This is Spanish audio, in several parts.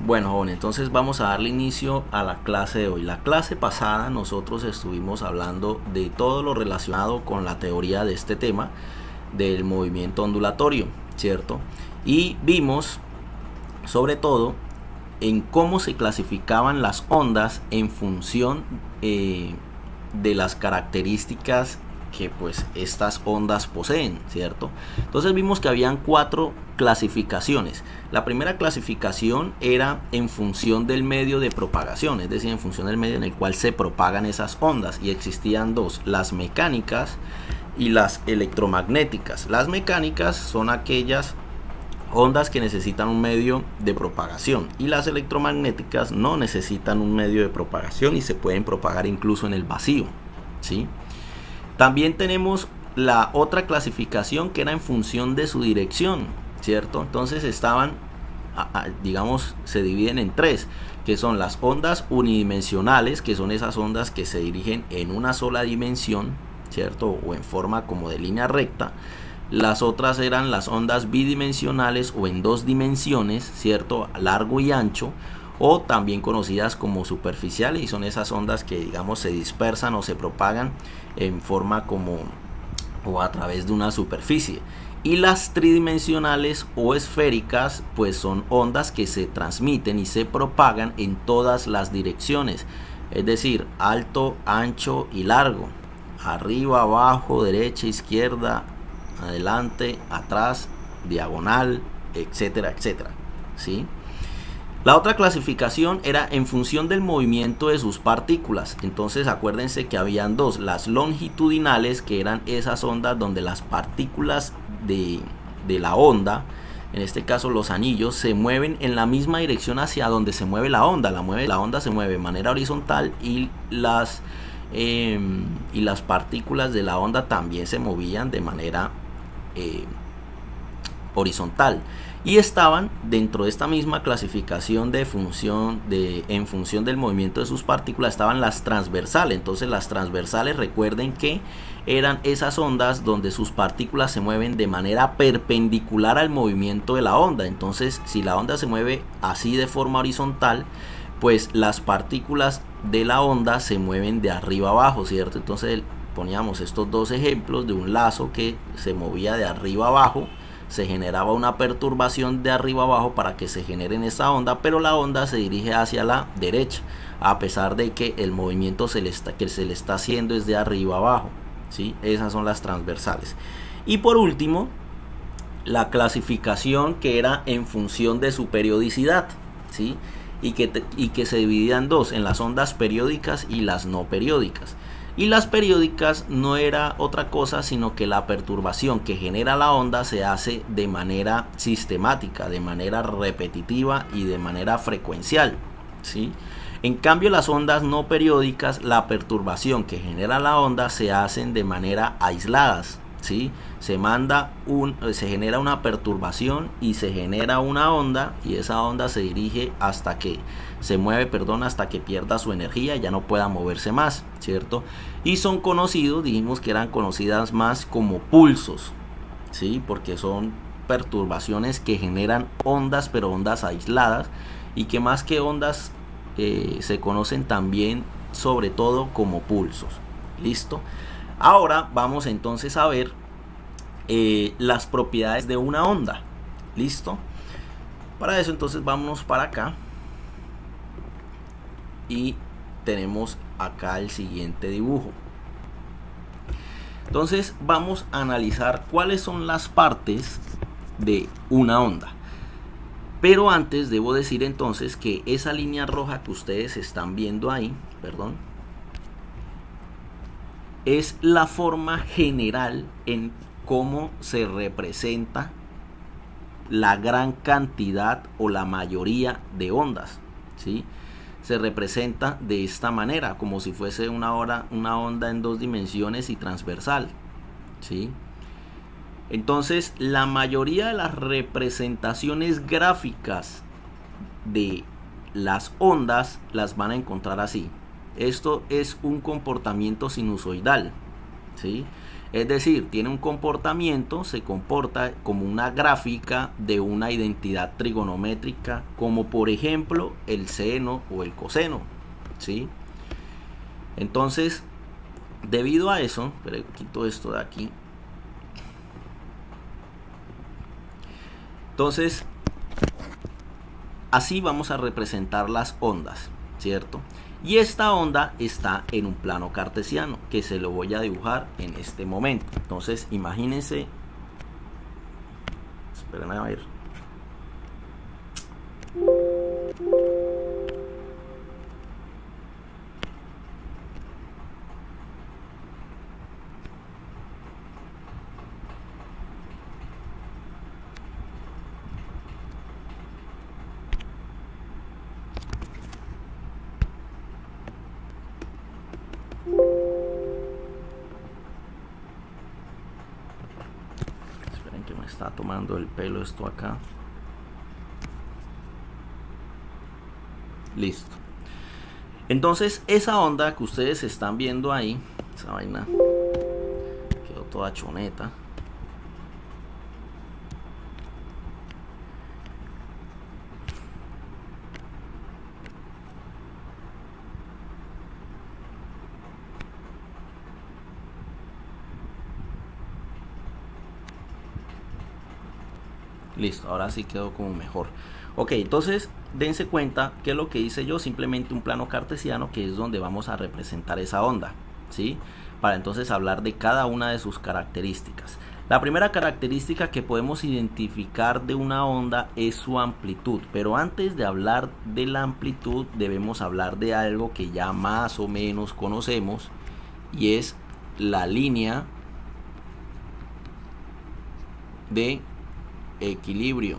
Bueno, jóvenes, entonces vamos a darle inicio a la clase de hoy. La clase pasada nosotros estuvimos hablando de todo lo relacionado con la teoría de este tema del movimiento ondulatorio, ¿cierto? Y vimos sobre todo en cómo se clasificaban las ondas en función de las características que pues estas ondas poseen, ¿cierto? Entonces vimos que habían 4 clasificaciones. La primera clasificación era en función del medio de propagación, es decir, en función del medio en el cual se propagan esas ondas, y existían 2, las mecánicas y las electromagnéticas. Las mecánicas son aquellas ondas que necesitan un medio de propagación, y las electromagnéticas no necesitan un medio de propagación y se pueden propagar incluso en el vacío, ¿sí? También tenemos la otra clasificación que era en función de su dirección, ¿cierto? Entonces estaban, digamos, se dividen en 3, que son las ondas unidimensionales, que son esas ondas que se dirigen en una sola dimensión, ¿cierto? O en forma como de línea recta. Las otras eran las ondas bidimensionales o en 2 dimensiones, ¿cierto? Largo y ancho, o también conocidas como superficiales, y son esas ondas que, digamos, se dispersan o se propagan en forma como o a través de una superficie. Y las tridimensionales o esféricas pues son ondas que se transmiten y se propagan en todas las direcciones, es decir, alto, ancho y largo, arriba, abajo, derecha, izquierda, adelante, atrás, diagonal, etcétera, etcétera, ¿sí? La otra clasificación era en función del movimiento de sus partículas. Entonces acuérdense que habían 2, las longitudinales, que eran esas ondas donde las partículas de la onda, en este caso los anillos, se mueven en la misma dirección hacia donde se mueve la onda. La onda se mueve de manera horizontal, y las partículas de la onda también se movían de manera horizontal, y estaban dentro de esta misma clasificación en función del movimiento de sus partículas. Estaban las transversales. Entonces las transversales, recuerden que eran esas ondas donde sus partículas se mueven de manera perpendicular al movimiento de la onda. Entonces, si la onda se mueve así de forma horizontal, pues las partículas de la onda se mueven de arriba abajo, ¿cierto? Entonces poníamos estos 2 ejemplos de un lazo que se movía de arriba abajo. Se generaba una perturbación de arriba abajo para que se genere esa onda, pero la onda se dirige hacia la derecha, a pesar de que el movimiento que se le está haciendo es de arriba abajo, ¿sí? Esas son las transversales. Y por último, la clasificación que era en función de su periodicidad, ¿sí? Y que se dividía en 2, en las ondas periódicas y las no periódicas. Y las periódicas no era otra cosa sino que la perturbación que genera la onda se hace de manera sistemática, de manera repetitiva y de manera frecuencial, ¿sí? En cambio, las ondas no periódicas, la perturbación que genera la onda se hacen de manera aisladas, ¿sí? Se genera una perturbación y se genera una onda, y esa onda se dirige hasta que hasta que pierda su energía y ya no pueda moverse más, ¿cierto? Y son conocidos, dijimos que eran conocidas más como pulsos, ¿sí? Porque son perturbaciones que generan ondas, pero ondas aisladas, y que más que ondas se conocen también sobre todo como pulsos. ¿Listo? Ahora vamos entonces a ver las propiedades de una onda. ¿Listo? Para eso entonces vámonos para acá, y tenemos acá el siguiente dibujo. Entonces vamos a analizar cuáles son las partes de una onda. Pero antes debo decir entonces que esa línea roja que ustedes están viendo ahí, es la forma general en cómo se representa la gran cantidad o la mayoría de ondas, ¿sí? Se representa de esta manera, como si fuese una onda en 2 dimensiones y transversal, ¿sí? Entonces, la mayoría de las representaciones gráficas de las ondas las van a encontrar así. Esto es un comportamiento sinusoidal, ¿sí? Es decir, tiene un comportamiento, se comporta como una gráfica de una identidad trigonométrica, como por ejemplo el seno o el coseno, ¿sí? Entonces, debido a eso, pero quito esto de aquí. Entonces, así vamos a representar las ondas, ¿cierto? Y esta onda está en un plano cartesiano, que se lo voy a dibujar en este momento. Entonces, imagínense. Esperen a ver. Esperen que me está tomando el pelo esto acá. Listo. Entonces esa onda que ustedes están viendo ahí, esa vaina quedó toda choneta. Listo, ahora sí quedó como mejor. Ok, entonces dense cuenta que lo que hice yo, simplemente un plano cartesiano, que es donde vamos a representar esa onda, ¿sí? Para entonces hablar de cada una de sus características. La primera característica que podemos identificar de una onda es su amplitud, pero antes de hablar de la amplitud debemos hablar de algo que ya más o menos conocemos, y es la línea de equilibrio.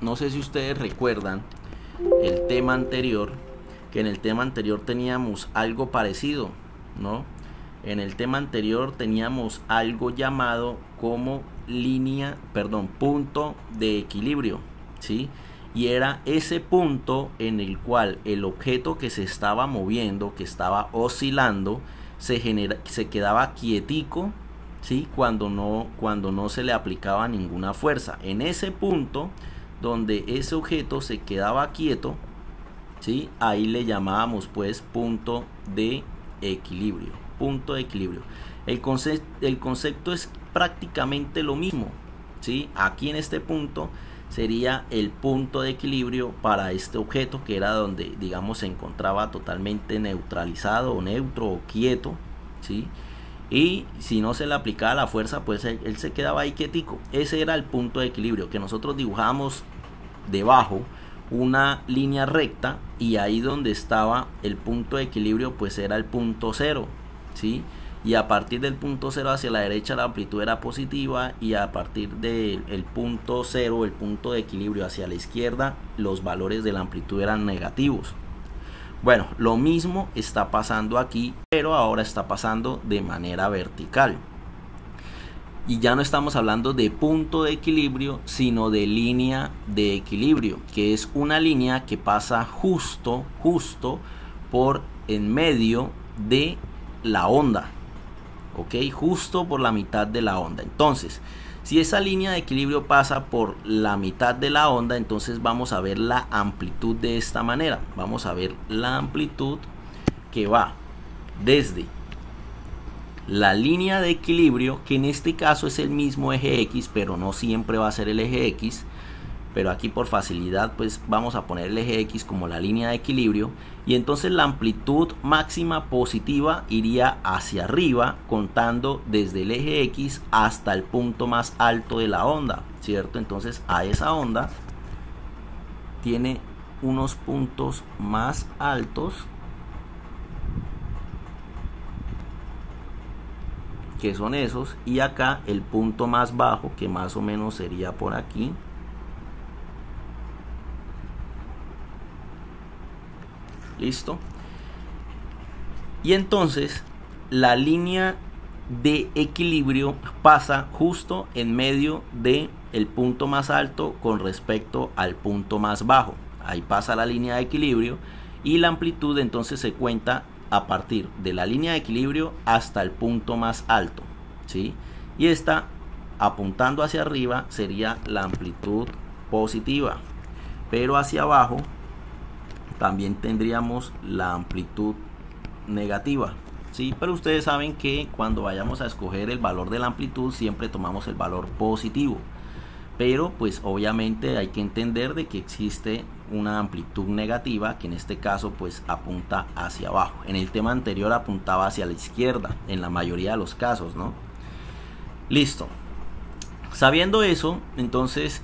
No sé si ustedes recuerdan el tema anterior, que en el tema anterior teníamos algo parecido, ¿no? En el tema anterior teníamos algo llamado como punto de equilibrio, ¿sí? Y era ese punto en el cual el objeto que se estaba moviendo, que estaba oscilando, se quedaba quietico, ¿sí? Cuando no se le aplicaba ninguna fuerza. En ese punto donde ese objeto se quedaba quieto, ¿sí? Ahí le llamábamos pues punto de equilibrio. Punto de equilibrio. El concepto es prácticamente lo mismo, ¿sí? Aquí en este punto sería el punto de equilibrio para este objeto, que era donde, digamos, se encontraba totalmente neutralizado o neutro o quieto, ¿sí? Y si no se le aplicaba la fuerza, pues él se quedaba ahí quietico. Ese era el punto de equilibrio, que nosotros dibujábamos debajo una línea recta, y ahí donde estaba el punto de equilibrio pues era el punto cero, ¿sí? Y a partir del punto cero hacia la derecha la amplitud era positiva, y a partir del punto cero, el punto de equilibrio, hacia la izquierda, los valores de la amplitud eran negativos. Bueno, lo mismo está pasando aquí, pero ahora está pasando de manera vertical. Y ya no estamos hablando de punto de equilibrio, sino de línea de equilibrio, que es una línea que pasa justo por en medio de la onda, ¿ok? Justo por la mitad de la onda. Entonces, si esa línea de equilibrio pasa por la mitad de la onda, entonces vamos a ver la amplitud de esta manera. Vamos a ver la amplitud que va desde la línea de equilibrio, que en este caso es el mismo eje X, pero no siempre va a ser el eje X, pero aquí por facilidad pues vamos a poner el eje X como la línea de equilibrio, y entonces la amplitud máxima positiva iría hacia arriba, contando desde el eje X hasta el punto más alto de la onda, ¿cierto? Entonces a esa onda tiene unos puntos más altos, que son esos, y acá el punto más bajo, que más o menos sería por aquí. Listo. Y entonces la línea de equilibrio pasa justo en medio de el punto más alto con respecto al punto más bajo. Ahí pasa la línea de equilibrio, y la amplitud entonces se cuenta a partir de la línea de equilibrio hasta el punto más alto, ¿sí? Y esta, apuntando hacia arriba, sería la amplitud positiva, pero hacia abajo también tendríamos la amplitud negativa, ¿sí? Pero ustedes saben que cuando vayamos a escoger el valor de la amplitud siempre tomamos el valor positivo, pero pues obviamente hay que entender de que existe una amplitud negativa que en este caso pues apunta hacia abajo. En el tema anterior apuntaba hacia la izquierda en la mayoría de los casos, ¿no? Listo. Sabiendo eso, entonces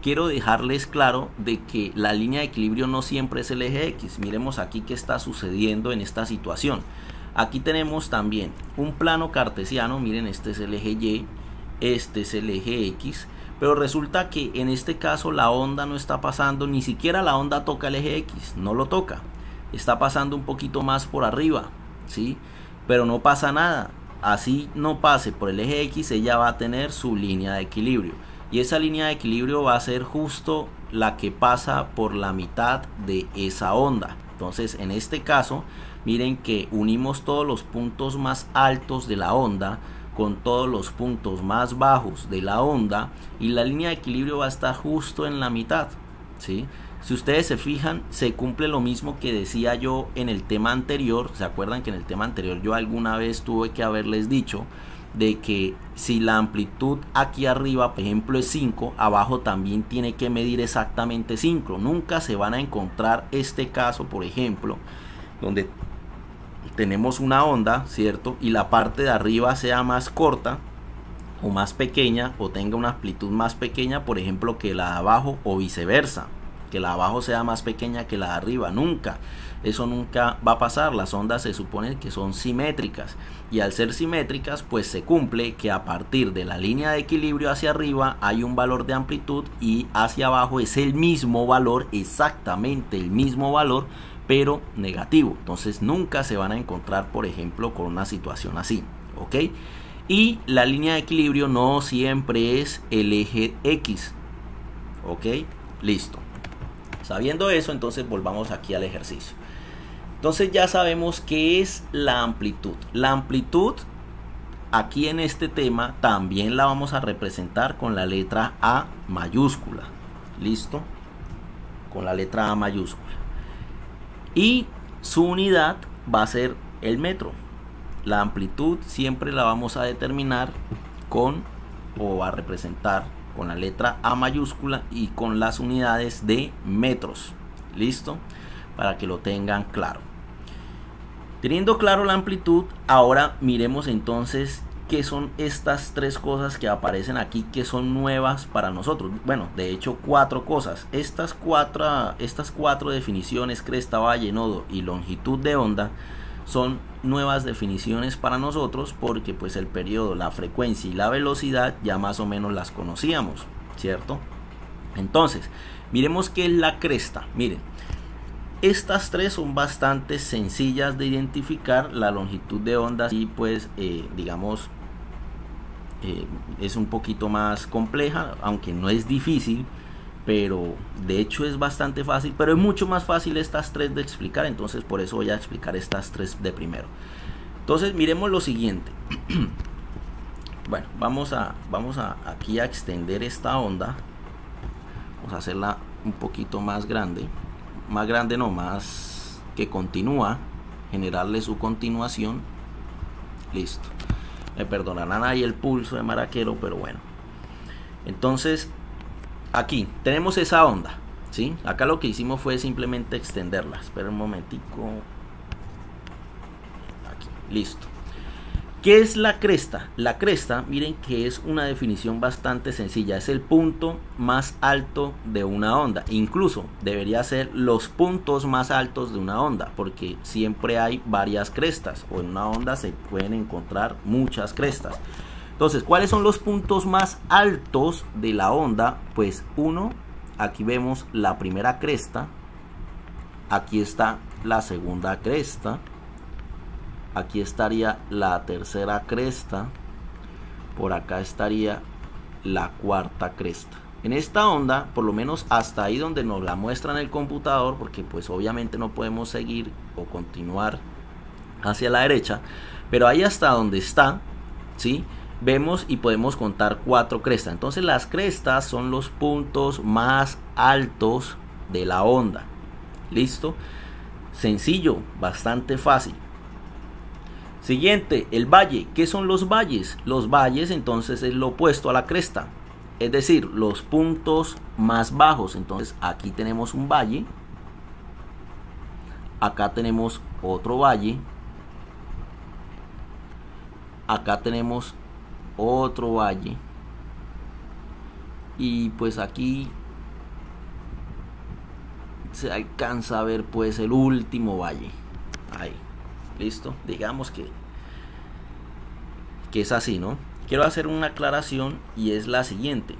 quiero dejarles claro de que la línea de equilibrio no siempre es el eje X. Miremos aquí qué está sucediendo en esta situación. Aquí tenemos también un plano cartesiano. Miren, este es el eje Y, este es el eje X, pero resulta que en este caso la onda no está pasando, ni siquiera la onda toca el eje X, no lo toca, está pasando un poquito más por arriba, ¿sí? Pero no pasa nada, así no pase por el eje X, ella va a tener su línea de equilibrio, y esa línea de equilibrio va a ser justo la que pasa por la mitad de esa onda. Entonces en este caso miren que unimos todos los puntos más altos de la onda con todos los puntos más bajos de la onda, y la línea de equilibrio va a estar justo en la mitad, ¿sí? Si ustedes se fijan, se cumple lo mismo que decía yo en el tema anterior. ¿Se acuerdan que en el tema anterior yo alguna vez tuve que haberles dicho de que si la amplitud aquí arriba, por ejemplo, es 5, abajo también tiene que medir exactamente 5? Nunca se van a encontrar este caso, por ejemplo, donde tenemos una onda, ¿cierto? Y la parte de arriba sea más corta o más pequeña, o tenga una amplitud más pequeña, por ejemplo, que la de abajo, o viceversa, que la de abajo sea más pequeña que la de arriba. Nunca, eso nunca va a pasar. Las ondas se supone que son simétricas, y al ser simétricas pues se cumple que a partir de la línea de equilibrio hacia arriba hay un valor de amplitud, y hacia abajo es el mismo valor, exactamente el mismo valor, pero negativo. Entonces nunca se van a encontrar, por ejemplo, con una situación así, ¿ok? Y la línea de equilibrio no siempre es el eje X, ¿ok? Listo. Sabiendo eso, entonces volvamos aquí al ejercicio. Entonces ya sabemos qué es la amplitud. La amplitud aquí en este tema también la vamos a representar con la letra A mayúscula. ¿Listo? Con la letra A mayúscula. Y su unidad va a ser el metro. La amplitud siempre la vamos a determinar con, o a representar con la letra A mayúscula y con las unidades de metros. ¿Listo? Para que lo tengan claro. Teniendo claro la amplitud, ahora miremos entonces qué son estas tres cosas que aparecen aquí, que son nuevas para nosotros. Bueno, de hecho 4 cosas. Estas cuatro definiciones, cresta, valle, nodo y longitud de onda, son nuevas definiciones para nosotros, porque pues el periodo, la frecuencia y la velocidad ya más o menos las conocíamos, ¿cierto? Entonces, miremos qué es la cresta. Miren, estas tres son bastante sencillas de identificar. La longitud de onda y pues digamos es un poquito más compleja, aunque no es difícil, pero de hecho es bastante fácil, pero es mucho más fácil estas tres de explicar. Entonces por eso voy a explicar estas tres de primero. Entonces miremos lo siguiente. Bueno, vamos a aquí a extender esta onda. Vamos a hacerla un poquito más grande, no, más que continúa, generarle su continuación. Listo. Me perdonarán ahí el pulso de maraquero, pero bueno. Entonces aquí tenemos esa onda, ¿sí? Acá lo que hicimos fue simplemente extenderla. Espera un momentico. Aquí, listo. ¿Qué es la cresta? La cresta, miren que es una definición bastante sencilla. Es el punto más alto de una onda. Incluso debería ser los puntos más altos de una onda, porque siempre hay varias crestas, o en una onda se pueden encontrar muchas crestas. Entonces, ¿cuáles son los puntos más altos de la onda? Pues uno, aquí vemos la primera cresta, aquí está la segunda cresta, aquí estaría la tercera cresta, por acá estaría la cuarta cresta. En esta onda, por lo menos hasta ahí donde nos la muestra en el computador, porque pues obviamente no podemos seguir o continuar hacia la derecha, pero ahí hasta donde está, ¿sí? Vemos y podemos contar 4 crestas. Entonces las crestas son los puntos más altos de la onda. ¿Listo? Sencillo, bastante fácil. Siguiente, el valle. ¿Qué son los valles? Los valles entonces es lo opuesto a la cresta, es decir, los puntos más bajos. Entonces aquí tenemos un valle, acá tenemos otro valle, acá tenemos otro valle, y pues aquí se alcanza a ver pues el último valle. Ahí, listo, digamos que es así, ¿no? Quiero hacer una aclaración y es la siguiente: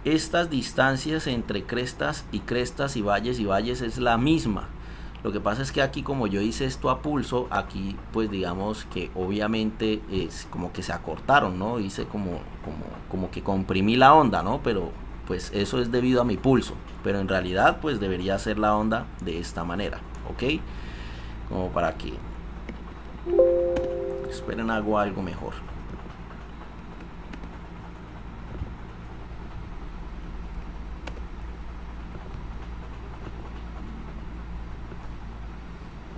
estas distancias entre crestas y valles es la misma. Lo que pasa es que aquí, como yo hice esto a pulso, aquí pues digamos que obviamente es como que se acortaron, ¿no? Hice como que comprimí la onda, ¿no? Pero pues eso es debido a mi pulso, pero en realidad pues debería ser la onda de esta manera, ¿ok? Como para que esperen, hago algo mejor.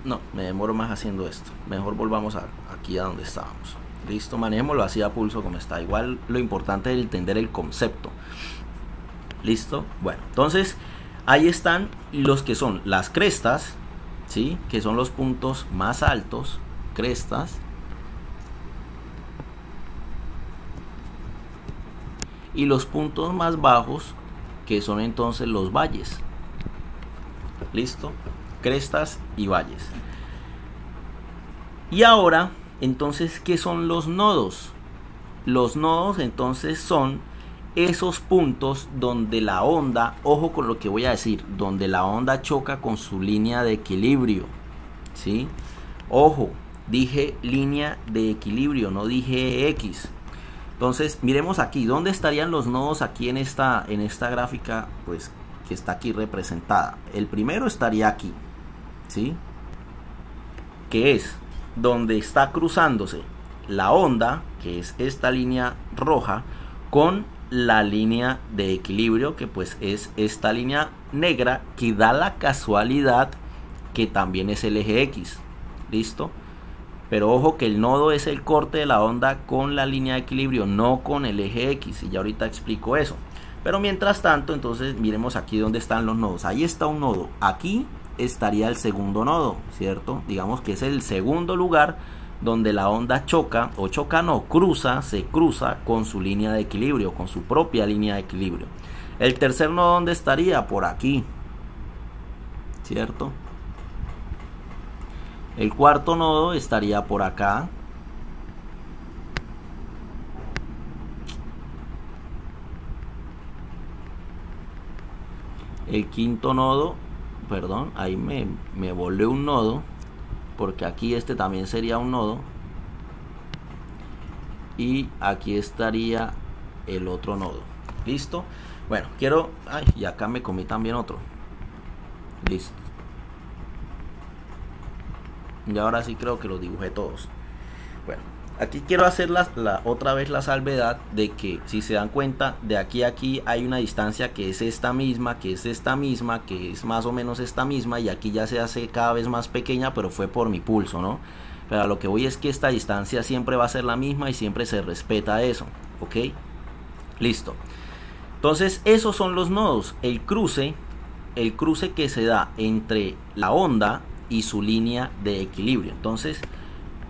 No, me demoro más haciendo esto. Mejor volvamos aquí a donde estábamos. Listo, manejémoslo así a pulso como está. Igual lo importante es entender el concepto. Listo. Bueno, entonces ahí están los que son las crestas, ¿sí? Que son los puntos más altos, crestas. Y los puntos más bajos, que son entonces los valles. Listo. Crestas y valles. Y ahora, entonces, ¿qué son los nodos? Los nodos entonces son esos puntos donde la onda, ojo con lo que voy a decir, donde la onda choca con su línea de equilibrio, ¿sí? Ojo, dije línea de equilibrio, no dije X. Entonces, miremos aquí, ¿dónde estarían los nodos aquí en esta gráfica, pues, que está aquí representada? El primero estaría aquí, ¿sí? Que es donde está cruzándose la onda, que es esta línea roja, con la línea de equilibrio, que pues es esta línea negra, que da la casualidad que también es el eje X. ¿Listo? Pero ojo que el nodo es el corte de la onda con la línea de equilibrio, no con el eje X, y ya ahorita explico eso. Pero mientras tanto, entonces miremos aquí donde están los nodos. Ahí está un nodo, aquí estaría el segundo nodo, ¿cierto? Digamos que es el segundo lugar donde la onda choca, o choca no, se cruza con su línea de equilibrio, con su propia línea de equilibrio. El tercer nodo, ¿dónde estaría? Por aquí, ¿cierto? El cuarto nodo estaría por acá. El quinto nodo, perdón, ahí me volé un nodo, porque aquí este también sería un nodo, y aquí estaría el otro nodo. ¿Listo? Bueno, quiero... Ay, y acá me comí también otro. Listo. Y ahora sí creo que los dibujé todos. Bueno, aquí quiero hacer otra vez la salvedad de que, si se dan cuenta, de aquí a aquí hay una distancia que es esta misma, que es esta misma, que es más o menos esta misma, y aquí ya se hace cada vez más pequeña, pero fue por mi pulso, ¿no? Pero a lo que voy es que esta distancia siempre va a ser la misma y siempre se respeta eso, ¿ok? Listo. Entonces esos son los nodos, el cruce que se da entre la onda y su línea de equilibrio. Entonces,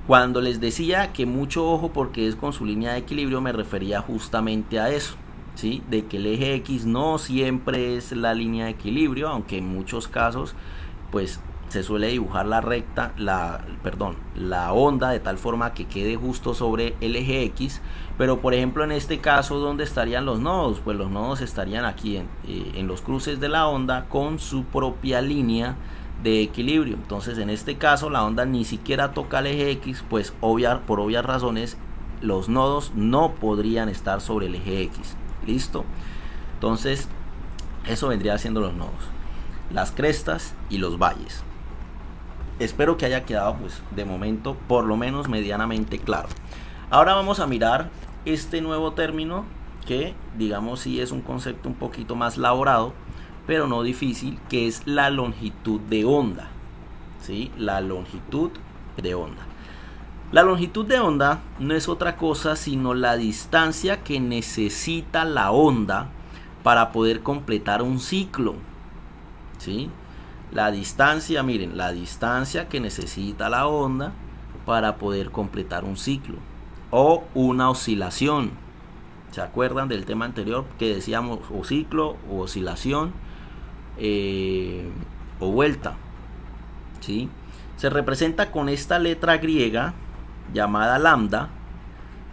cuando les decía que mucho ojo porque es con su línea de equilibrio, me refería justamente a eso, ¿sí? De que el eje X no siempre es la línea de equilibrio, aunque en muchos casos pues se suele dibujar la onda de tal forma que quede justo sobre el eje X. Pero por ejemplo, en este caso, ¿dónde estarían los nodos? Pues los nodos estarían aquí en los cruces de la onda con su propia línea de equilibrio. Entonces en este caso la onda ni siquiera toca el eje X, pues por obvias razones los nodos no podrían estar sobre el eje X. ¿Listo? Entonces, eso vendría siendo los nodos, las crestas y los valles. Espero que haya quedado, pues, de momento, por lo menos medianamente claro. Ahora vamos a mirar este nuevo término que, digamos, sí es un concepto un poquito más elaborado, pero no difícil, que es la longitud de onda. ¿Sí? La longitud de onda. La longitud de onda no es otra cosa sino la distancia que necesita la onda para poder completar un ciclo. ¿Sí? La distancia, miren, la distancia que necesita la onda para poder completar un ciclo o una oscilación. ¿Se acuerdan del tema anterior que decíamos o ciclo o oscilación o vuelta? ¿Sí? Se representa con esta letra griega llamada lambda,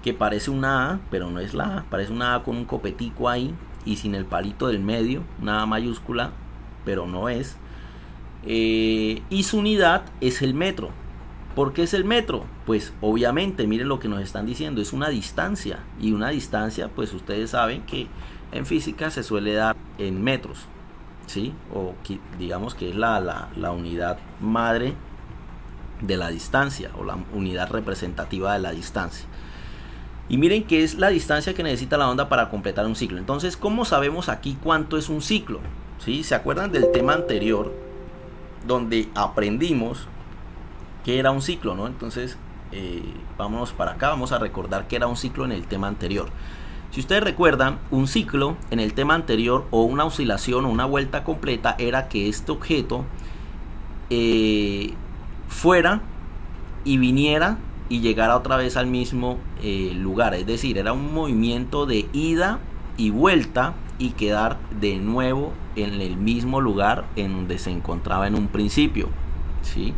que parece una A, pero no es la A, parece una A con un copetico ahí y sin el palito del medio, una A mayúscula, pero no es. Y su unidad es el metro. ¿Por qué es el metro? Pues obviamente, miren lo que nos están diciendo, es una distancia, y una distancia, pues ustedes saben que en física se suele dar en metros, ¿sí? O digamos que es la unidad madre de la distancia, o la unidad representativa de la distancia. Y miren que es la distancia que necesita la onda para completar un ciclo. Entonces, ¿cómo sabemos aquí cuánto es un ciclo? ¿Sí? ¿Se acuerdan del tema anterior donde aprendimos que era un ciclo, ¿no? Entonces, vámonos para acá, vamos a recordar que era un ciclo en el tema anterior. Si ustedes recuerdan, un ciclo en el tema anterior, o una oscilación o una vuelta completa, era que este objeto fuera y viniera y llegara otra vez al mismo lugar. Es decir, era un movimiento de ida y vuelta y quedar de nuevo en el mismo lugar en donde se encontraba en un principio, ¿sí?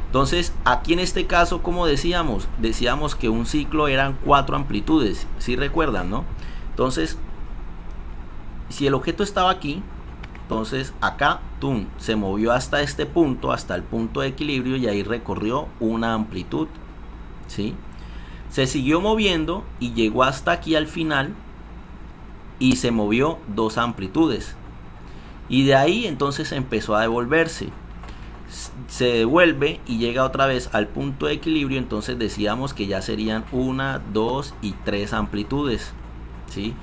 Entonces, aquí en este caso, como decíamos que un ciclo eran 4 amplitudes, ¿sí recuerdan, no? Entonces, si el objeto estaba aquí, entonces acá, ¡tum!, se movió hasta este punto, hasta el punto de equilibrio, y ahí recorrió una amplitud, ¿sí? Se siguió moviendo y llegó hasta aquí al final y se movió 2 amplitudes. Y de ahí entonces empezó a devolverse. Se devuelve y llega otra vez al punto de equilibrio, entonces decíamos que ya serían 1, 2 y 3 amplitudes, ¿sí?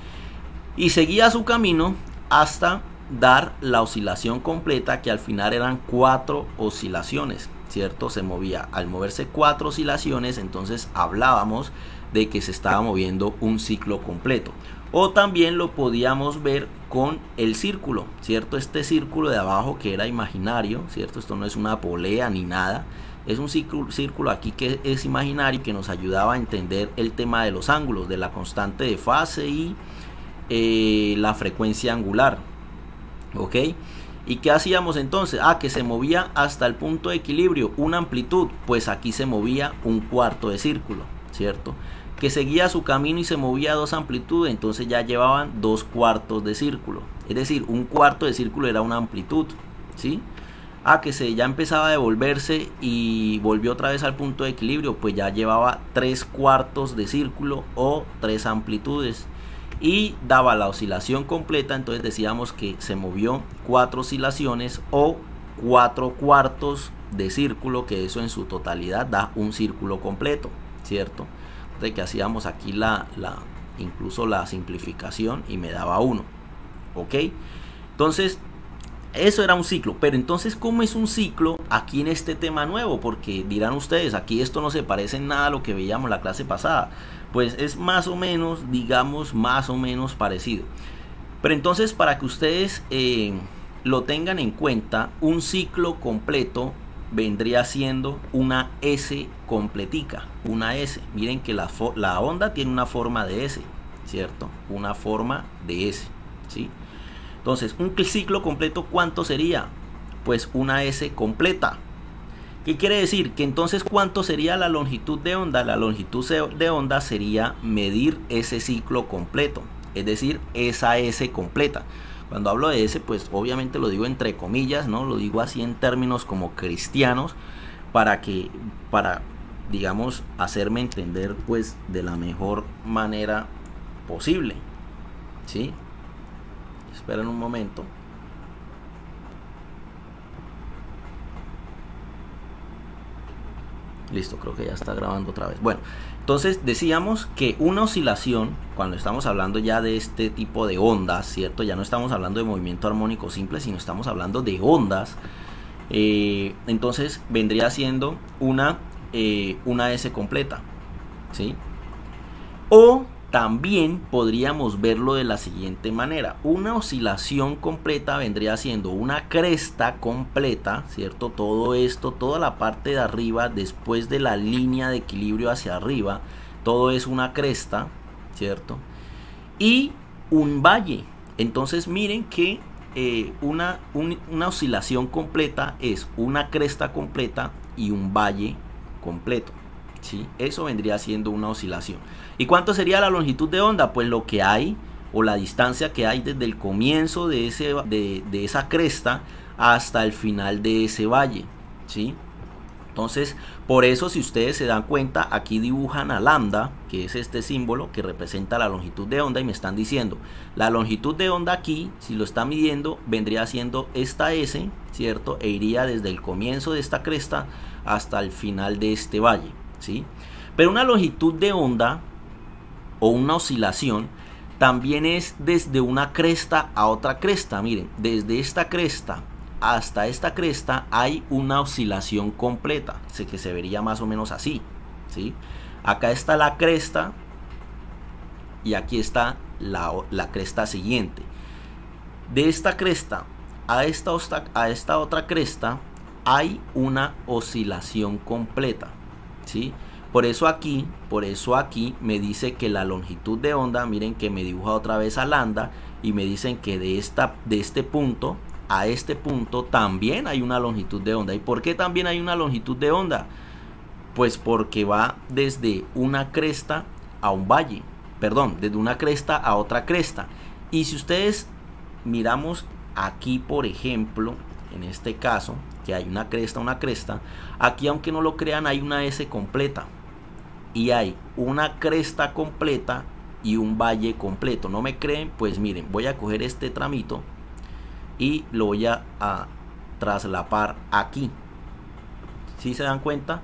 Y seguía su camino hasta dar la oscilación completa, que al final eran 4 oscilaciones, ¿cierto? Se movía, al moverse 4 oscilaciones, entonces hablábamos de que se estaba moviendo un ciclo completo. O también lo podíamos ver con el círculo, ¿cierto? Este círculo de abajo que era imaginario, ¿cierto? Esto no es una polea ni nada, es un círculo aquí que es imaginario, que nos ayudaba a entender el tema de los ángulos, de la constante de fase y la frecuencia angular, ¿ok? ¿Y qué hacíamos entonces? Que se movía hasta el punto de equilibrio, una amplitud, pues aquí se movía un cuarto de círculo, ¿cierto? Que seguía su camino y se movía 2 amplitudes, entonces ya llevaban 2 cuartos de círculo, es decir, un cuarto de círculo era una amplitud, ¿sí? Que ya empezaba a devolverse y volvió otra vez al punto de equilibrio, pues ya llevaba 3 cuartos de círculo o 3 amplitudes y daba la oscilación completa, entonces decíamos que se movió 4 oscilaciones o 4 cuartos de círculo, que eso en su totalidad da un círculo completo, ¿cierto? De que hacíamos aquí incluso la simplificación y me daba 1, ¿ok? Entonces, eso era un ciclo. Pero entonces, ¿cómo es un ciclo aquí en este tema nuevo? Porque dirán ustedes, aquí esto no se parece en nada a lo que veíamos la clase pasada. Pues es más o menos, digamos, más o menos parecido. Pero entonces, para que ustedes lo tengan en cuenta, un ciclo completo vendría siendo una S completica, una S. Miren que la onda tiene una forma de S, ¿cierto? Una forma de S, ¿sí? Entonces, un ciclo completo, ¿cuánto sería? Pues una S completa. ¿Qué quiere decir? Que entonces, ¿cuánto sería la longitud de onda? La longitud de onda sería medir ese ciclo completo, es decir, esa S completa. Cuando hablo de S, pues obviamente lo digo entre comillas, ¿no? Lo digo así en términos como cristianos, para digamos, hacerme entender pues de la mejor manera posible, ¿sí? Esperen un momento. Listo, creo que ya está grabando otra vez. Bueno, entonces decíamos que una oscilación, cuando estamos hablando ya de este tipo de ondas, ¿cierto? Ya no estamos hablando de movimiento armónico simple, sino estamos hablando de ondas. Entonces vendría siendo una S completa, ¿sí? O también podríamos verlo de la siguiente manera. Una oscilación completa vendría siendo una cresta completa, ¿cierto? Todo esto, toda la parte de arriba, después de la línea de equilibrio hacia arriba, todo es una cresta, ¿cierto? Y un valle. Entonces miren que una oscilación completa es una cresta completa y un valle completo, ¿sí? Eso vendría siendo una oscilación. ¿Y cuánto sería la longitud de onda? Pues lo que hay, o la distancia que hay desde el comienzo de esa cresta hasta el final de ese valle, ¿sí? Entonces, por eso, si ustedes se dan cuenta, aquí dibujan a lambda, que es este símbolo que representa la longitud de onda, y me están diciendo, la longitud de onda aquí, si lo está midiendo, vendría siendo esta S, ¿cierto? E iría desde el comienzo de esta cresta hasta el final de este valle, ¿sí? Pero una longitud de onda o una oscilación también es desde una cresta a otra cresta. Miren, desde esta cresta hasta esta cresta hay una oscilación completa, que se vería más o menos así, ¿sí? Acá está la cresta y aquí está la cresta siguiente. De esta cresta a esta otra cresta hay una oscilación completa, ¿sí? Por eso aquí me dice que la longitud de onda, miren que me dibuja otra vez a lambda, y me dicen que de este punto a este punto también hay una longitud de onda. ¿Y por qué también hay una longitud de onda? Pues porque va desde una cresta a un valle, perdón, desde una cresta a otra cresta. Y si ustedes miramos aquí, por ejemplo, en este caso, que hay una cresta, aquí, aunque no lo crean, hay una S completa. Y hay una cresta completa y un valle completo. ¿No me creen? Pues miren, voy a coger este tramito y lo voy a traslapar aquí. Si se dan cuenta,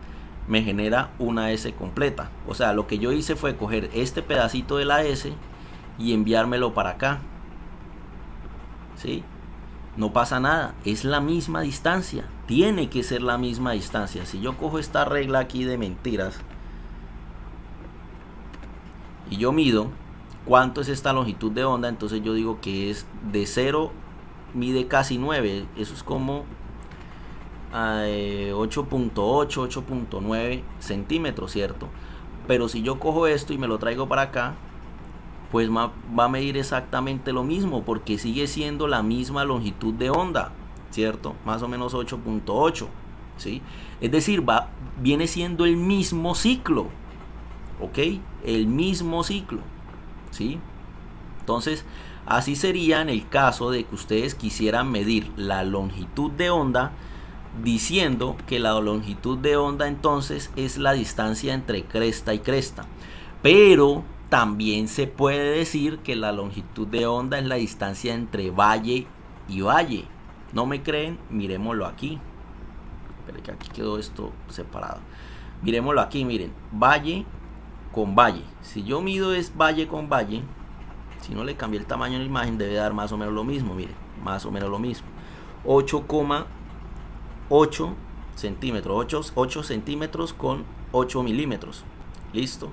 me genera una S completa. O sea, lo que yo hice fue coger este pedacito de la S y enviármelo para acá, ¿sí? No pasa nada, es la misma distancia, tiene que ser la misma distancia. Si yo cojo esta regla aquí de mentiras y yo mido cuánto es esta longitud de onda, entonces yo digo que es de 0, mide casi 9, eso es como 8.8, 8.9 centímetros, ¿cierto? Pero si yo cojo esto y me lo traigo para acá, pues va a medir exactamente lo mismo, porque sigue siendo la misma longitud de onda, ¿cierto? Más o menos 8.8, ¿sí? Es decir, viene siendo el mismo ciclo, ¿ok? El mismo ciclo, ¿sí? Entonces, así sería en el caso de que ustedes quisieran medir la longitud de onda, diciendo que la longitud de onda entonces es la distancia entre cresta y cresta. Pero también se puede decir que la longitud de onda es la distancia entre valle y valle. ¿No me creen? Miremoslo aquí. Esperen que aquí quedó esto separado. Miremoslo aquí, miren. Valle con valle. Si yo mido es valle con valle, si no le cambié el tamaño en la imagen, debe dar más o menos lo mismo. Miren, más o menos lo mismo. 8,8 centímetros. 8 centímetros con 8 milímetros. Listo.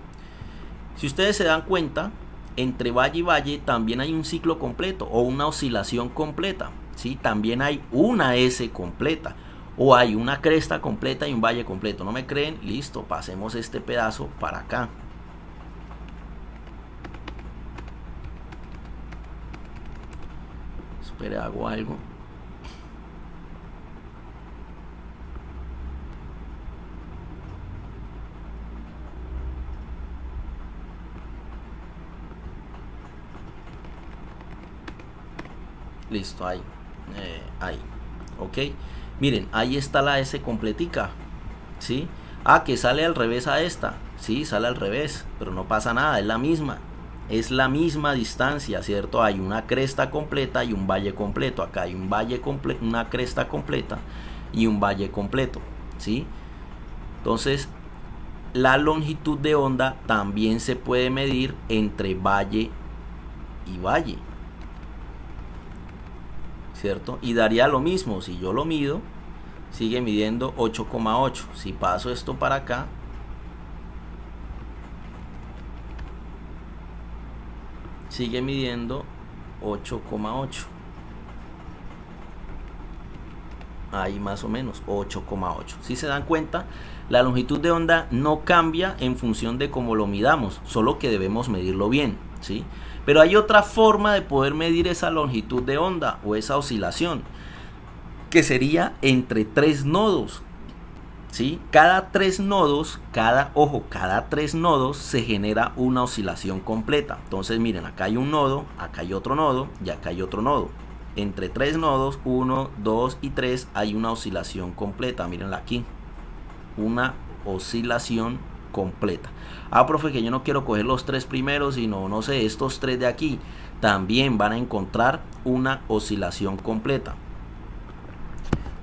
Si ustedes se dan cuenta, entre valle y valle también hay un ciclo completo o una oscilación completa, ¿sí? También hay una S completa o hay una cresta completa y un valle completo. ¿No me creen? Listo, pasemos este pedazo para acá. Espere, hago algo. Listo, ahí. Ahí. Ok. Miren, ahí está la S completica. ¿Sí? Ah, que sale al revés a esta. Sí, sale al revés. Pero no pasa nada, es la misma. es la misma distancia, ¿cierto? Hay una cresta completa y un valle completo. Acá hay un valle completo, una cresta completa y un valle completo, ¿sí? Entonces, la longitud de onda también se puede medir entre valle y valle, ¿cierto? Y daría lo mismo, si yo lo mido, sigue midiendo 8,8. Si paso esto para acá, sigue midiendo 8,8. Ahí más o menos 8,8. Si se dan cuenta, la longitud de onda no cambia en función de cómo lo midamos, solo que debemos medirlo bien, ¿sí? Pero hay otra forma de poder medir esa longitud de onda o esa oscilación, que sería entre tres nodos, ¿sí? Cada tres nodos, cada tres nodos se genera una oscilación completa. Entonces miren, acá hay un nodo, acá hay otro nodo y acá hay otro nodo. Entre tres nodos, 1, 2 y 3, hay una oscilación completa. Mírenla aquí, una oscilación completa. Ah, profe, que yo no quiero coger los tres primeros, sino, no sé, estos tres de aquí. También van a encontrar una oscilación completa.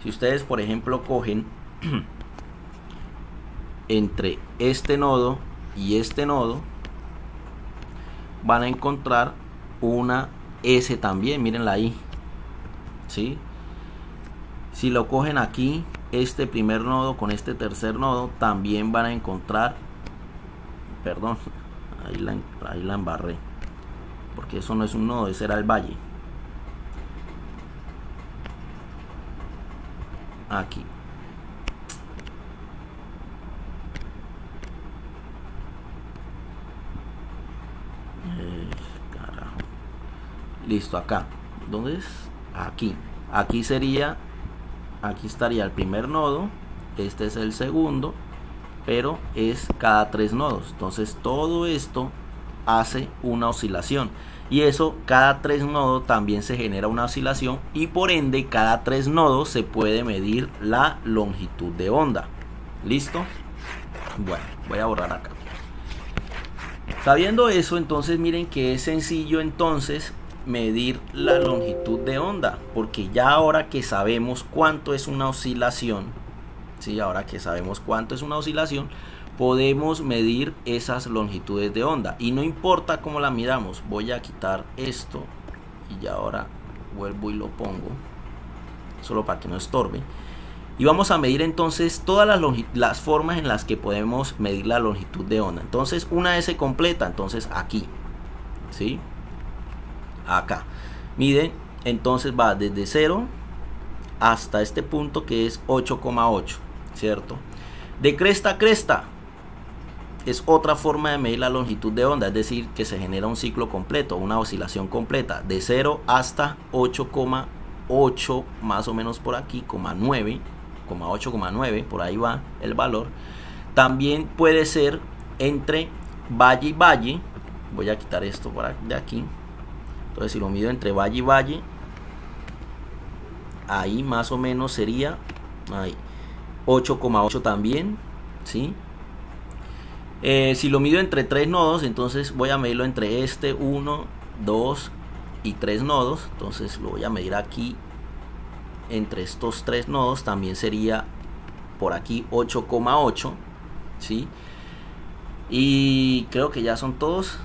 Si ustedes, por ejemplo, cogen entre este nodo y este nodo, van a encontrar una S también, mírenla ahí, ¿sí? Si lo cogen aquí, este primer nodo con este tercer nodo, también van a encontrar, perdón, ahí la embarré, porque eso no es un nodo, ese era el valle. Aquí. Carajo. Listo, acá. ¿Dónde es? Aquí. Aquí sería, aquí estaría el primer nodo, este es el segundo, pero es cada tres nodos. Entonces todo esto hace una oscilación. Y eso, cada tres nodos también se genera una oscilación y por ende cada tres nodos se puede medir la longitud de onda. ¿Listo? Bueno, voy a borrar acá. Sabiendo eso, entonces miren que es sencillo entonces medir la longitud de onda, porque ya ahora que sabemos cuánto es una oscilación, ¿sí? Ahora que sabemos cuánto es una oscilación, podemos medir esas longitudes de onda y no importa cómo la midamos. Voy a quitar esto y ya ahora vuelvo y lo pongo solo para que no estorbe, y vamos a medir entonces todas las formas en las que podemos medir la longitud de onda. Entonces una S completa, entonces aquí, ¿sí? Acá miden, entonces va desde 0 hasta este punto que es 8,8, ¿cierto? De cresta a cresta es otra forma de medir la longitud de onda, es decir, que se genera un ciclo completo, una oscilación completa, de 0 hasta 8,8, más o menos por aquí, 8,9, por ahí va el valor. También puede ser entre valle y valle. Voy a quitar esto de aquí. Entonces si lo mido entre valle y valle, ahí más o menos sería 8,8 también, ¿sí? Si lo mido entre tres nodos, entonces voy a medirlo entre este 1, 2 y 3 nodos. Entonces lo voy a medir aquí entre estos tres nodos, también sería por aquí 8,8, ¿sí? Y creo que ya son todos.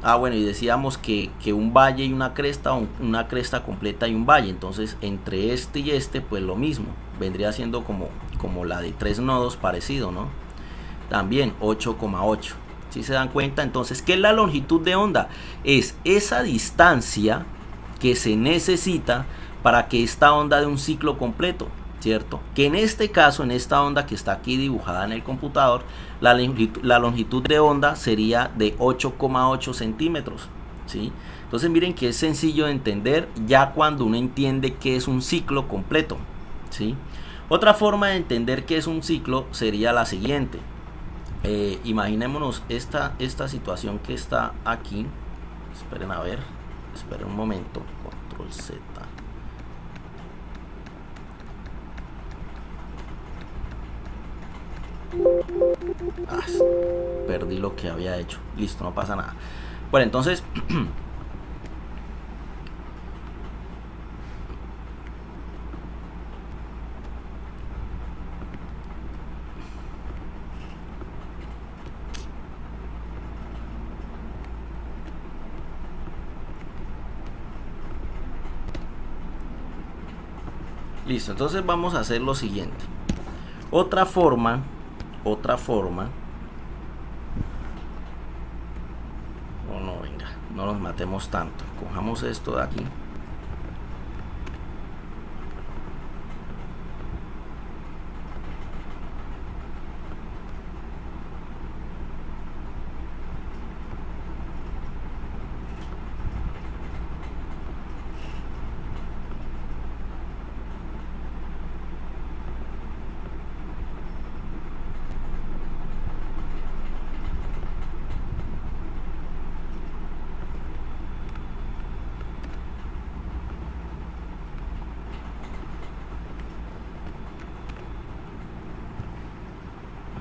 Ah, bueno, y decíamos que un valle y una cresta completa y un valle. Entonces entre este y este, pues lo mismo, vendría siendo como la de tres nodos, parecido, ¿no? También 8,8. ¿Sí se dan cuenta? Entonces, ¿qué es la longitud de onda? Es esa distancia que se necesita para que esta onda dé un ciclo completo, ¿cierto? Que en este caso, en esta onda que está aquí dibujada en el computador, la longitud de onda sería de 8,8 centímetros, ¿sí? Entonces miren que es sencillo de entender ya cuando uno entiende qué es un ciclo completo, ¿sí? Otra forma de entender qué es un ciclo sería la siguiente. Imaginémonos esta situación que está aquí. Esperen a ver, esperen un momento, control Z. Perdí lo que había hecho. Listo, no pasa nada. Bueno, entonces listo, entonces vamos a hacer lo siguiente. Otra forma, oh no, venga, no nos matemos tanto, cojamos esto de aquí.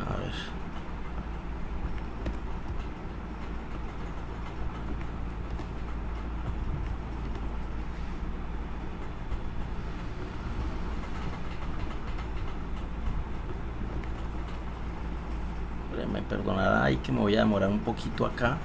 A ver. Me perdonará ahí que me voy a demorar un poquito acá.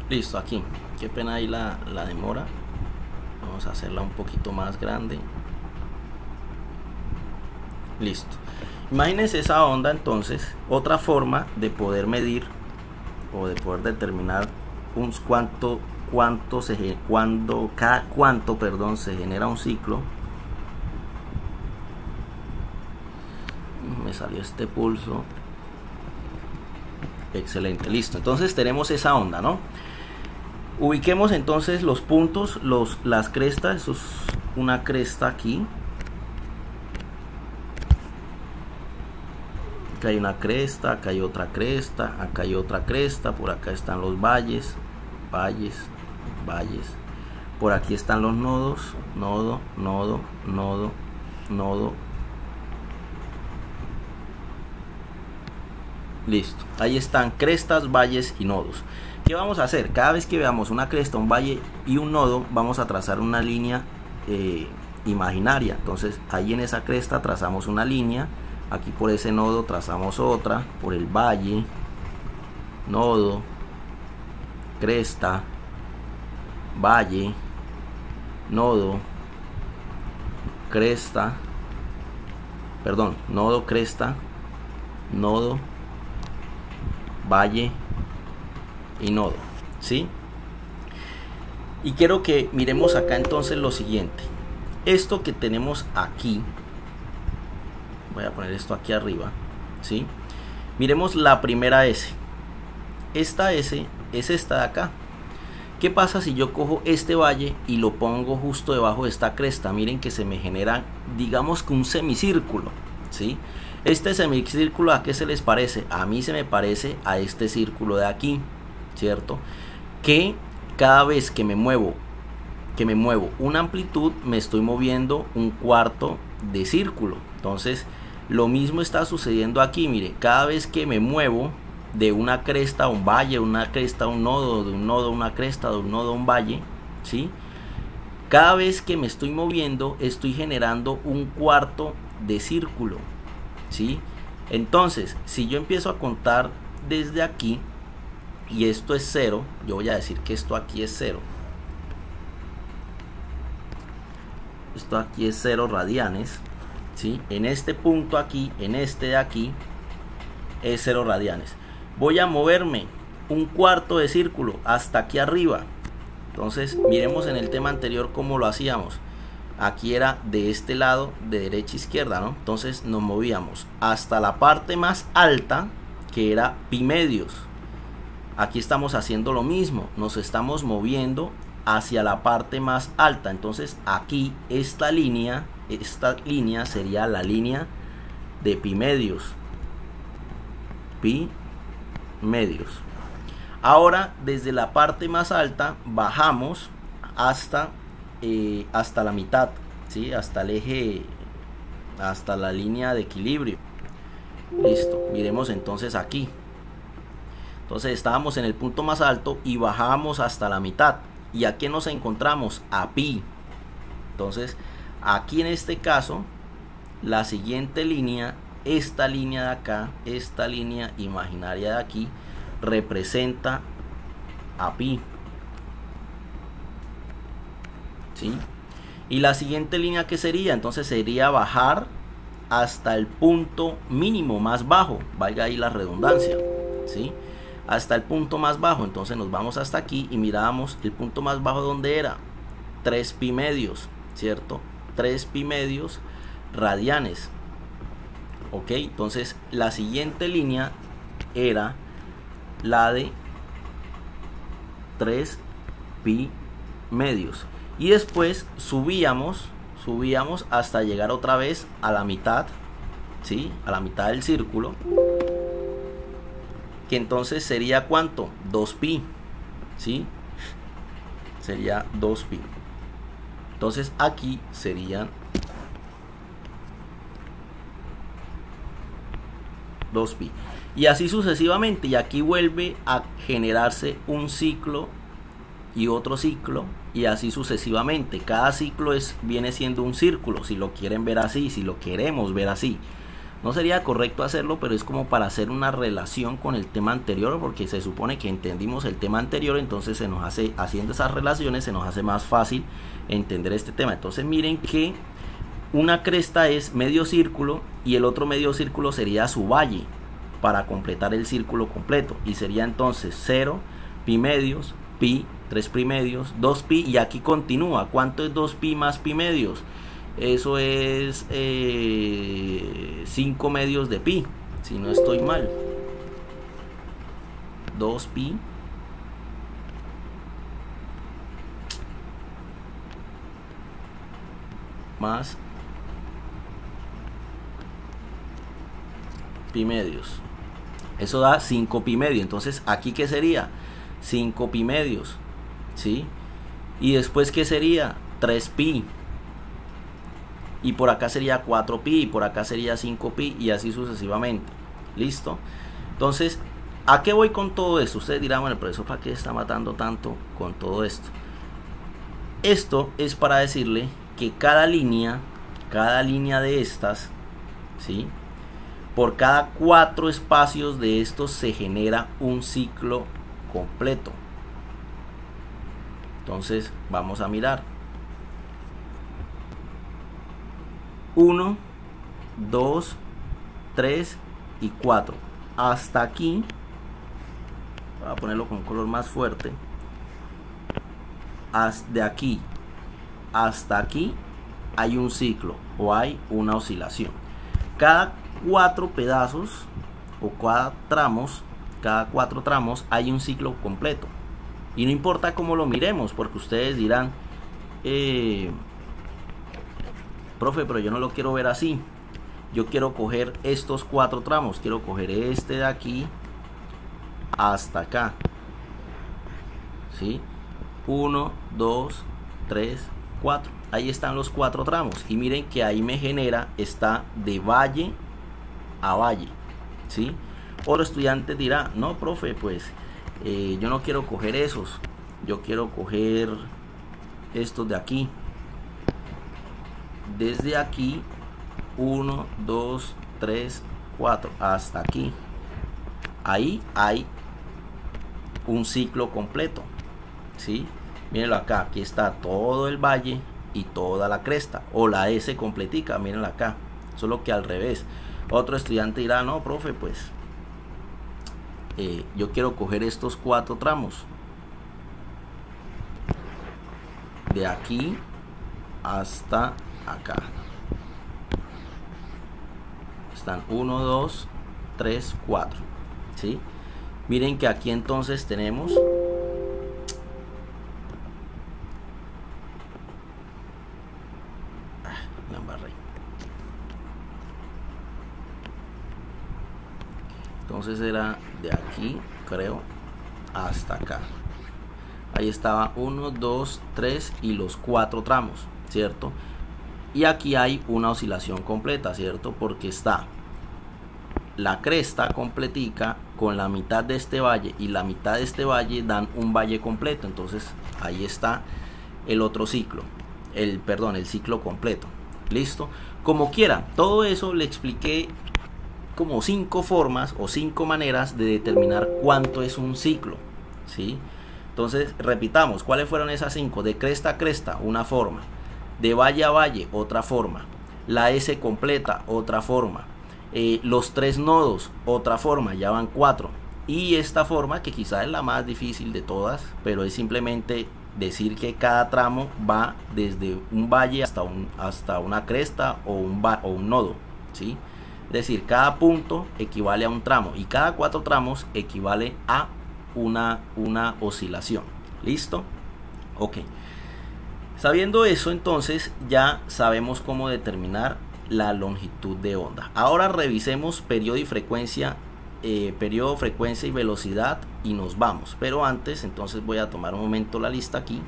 Listo, aquí, qué pena ahí la demora. Vamos a hacerla un poquito más grande. Listo. Imagínense esa onda. Entonces, otra forma de poder medir o de poder determinar cada cuánto, perdón, se genera un ciclo. Me salió este pulso. Excelente, listo. Entonces tenemos esa onda, ¿no? Ubiquemos entonces los puntos, las crestas. Eso es una cresta aquí. Acá hay una cresta, acá hay otra cresta, acá hay otra cresta, por acá están los valles, valles. Por aquí están los nodos, nodo. Listo, ahí están crestas, valles y nodos. ¿Qué vamos a hacer? Cada vez que veamos una cresta, un valle y un nodo, vamos a trazar una línea imaginaria. Entonces ahí en esa cresta trazamos una línea, aquí por ese nodo trazamos otra, por el valle, nodo, cresta, valle, nodo, cresta, perdón, nodo, cresta, nodo, valle y nodo, ¿sí? Y quiero que miremos acá entonces lo siguiente. Esto que tenemos aquí, voy a poner esto aquí arriba, ¿sí? Miremos la primera S. Esta S es esta de acá. ¿Qué pasa si yo cojo este valle y lo pongo justo debajo de esta cresta? Miren que se me genera, digamos que un semicírculo, ¿sí? Este semicírculo, ¿a qué se les parece? A mí se me parece a este círculo de aquí, ¿cierto? Que cada vez que me muevo una amplitud, me estoy moviendo un cuarto de círculo. Entonces Lo mismo está sucediendo aquí, mire, cada vez que me muevo de una cresta a un valle, una cresta a un nodo, de un nodo a una cresta, de un nodo a un valle, ¿sí? Cada vez que me estoy moviendo, estoy generando un cuarto de círculo, ¿sí? Entonces, si yo empiezo a contar desde aquí, y esto es 0, yo voy a decir que esto aquí es 0. Esto aquí es 0 radianes, ¿sí? En este punto aquí, en este de aquí, es 0 radianes. Voy a moverme un cuarto de círculo hasta aquí arriba. Entonces, miremos en el tema anterior cómo lo hacíamos. Aquí era de este lado, de derecha a izquierda, ¿no? Entonces nos movíamos hasta la parte más alta, que era pi medios. Aquí estamos haciendo lo mismo, nos estamos moviendo hacia la parte más alta. Entonces aquí esta línea sería la línea de pi medios. Pi medios. Ahora desde la parte más alta bajamos hasta la mitad, ¿sí? Hasta el eje, hasta la línea de equilibrio. Listo, miremos entonces aquí. Entonces estábamos en el punto más alto y bajamos hasta la mitad. ¿Y aquí nos encontramos? A pi. Entonces aquí en este caso la siguiente línea, esta línea de acá, esta línea imaginaria de aquí, representa a pi, ¿sí? Y la siguiente línea, que sería, entonces sería bajar hasta el punto mínimo más bajo, valga ahí la redundancia, ¿sí? Hasta el punto más bajo. Entonces nos vamos hasta aquí y miramos el punto más bajo, donde era 3 pi medios, ¿cierto? 3 pi medios radianes. Ok, entonces la siguiente línea era la de 3 pi medios. Y después subíamos hasta llegar otra vez a la mitad, ¿sí? A la mitad del círculo, que entonces sería ¿cuánto? 2 pi, ¿sí? Sería 2 pi. Entonces aquí serían 2 pi. Y así sucesivamente. Y aquí vuelve a generarse un ciclo y otro ciclo. Y así sucesivamente. Cada ciclo viene siendo un círculo. Si lo quieren ver así. Si lo queremos ver así. No sería correcto hacerlo, pero es como para hacer una relación con el tema anterior. Porque se supone que entendimos el tema anterior. Entonces se nos hace, haciendo esas relaciones, se nos hace más fácil entender este tema. Entonces miren que una cresta es medio círculo. Y el otro medio círculo sería su valle, para completar el círculo completo. Y sería entonces 0, pi medios, pi, 3 pi medios, 2 pi, y aquí continúa. ¿Cuánto es 2 pi más pi medios? Eso es 5 medios de pi, si no estoy mal. 2 pi más pi medios, eso da 5 pi medio. Entonces aquí ¿qué sería? 5 pi medios, ¿sí? Y después ¿qué sería? 3 pi, y por acá sería 4 pi, y por acá sería 5 pi, y así sucesivamente. ¿Listo? Entonces, ¿a qué voy con todo esto? Ustedes dirán, bueno, pero eso ¿para qué está matando tanto con todo esto? Esto es para decirle que cada línea de estas, ¿sí? Por cada 4 espacios de estos se genera un ciclo completo. Entonces vamos a mirar. 1, 2, 3 y 4. Hasta aquí, voy a ponerlo con color más fuerte. De aquí hasta aquí hay un ciclo o hay una oscilación. Cada 4 pedazos o cada 4 tramos hay un ciclo completo. Y no importa cómo lo miremos, porque ustedes dirán, profe, pero yo no lo quiero ver así. Yo quiero coger estos 4 tramos. Quiero coger este de aquí hasta acá, ¿sí? 1, 2, 3, 4. Ahí están los 4 tramos. Y miren que ahí me genera, está de valle a valle, ¿sí? Otro estudiante dirá, no, profe, pues yo no quiero coger esos, yo quiero coger estos de aquí. Desde aquí 1, 2, 3, 4 hasta aquí. Ahí hay un ciclo completo, ¿sí? Mírenlo acá, aquí está todo el valle y toda la cresta, o la S completica, mírenlo acá, solo que al revés. Otro estudiante dirá, no, profe, pues yo quiero coger estos 4 tramos, de aquí hasta acá. Están 1, 2, 3, 4, ¿sí? Miren que aquí entonces tenemos la embarré. Entonces era de aquí, creo, hasta acá. Ahí estaba 1, 2, 3 y los 4 tramos, ¿cierto? Y aquí hay una oscilación completa, ¿cierto? Porque está la cresta completica con la mitad de este valle, y la mitad de este valle dan un valle completo. Entonces ahí está el otro ciclo, el ciclo completo. ¿Listo? Como quiera, todo eso le expliqué como 5 formas o 5 maneras de determinar cuánto es un ciclo, ¿sí? Entonces repitamos, ¿cuáles fueron esas 5? De cresta a cresta, una forma. De valle a valle, otra forma. La S completa, otra forma. Los 3 nodos, otra forma, ya van 4. Y esta forma, que quizás es la más difícil de todas, pero es simplemente decir que cada tramo va desde un valle hasta una cresta o un nodo, ¿sí? Es decir, cada punto equivale a un tramo, y cada 4 tramos equivale a una oscilación. ¿Listo? Ok. Sabiendo eso, entonces ya sabemos cómo determinar la longitud de onda. Ahora revisemos periodo y frecuencia, periodo, frecuencia y velocidad, y nos vamos. Pero antes, entonces voy a tomar un momento la lista aquí.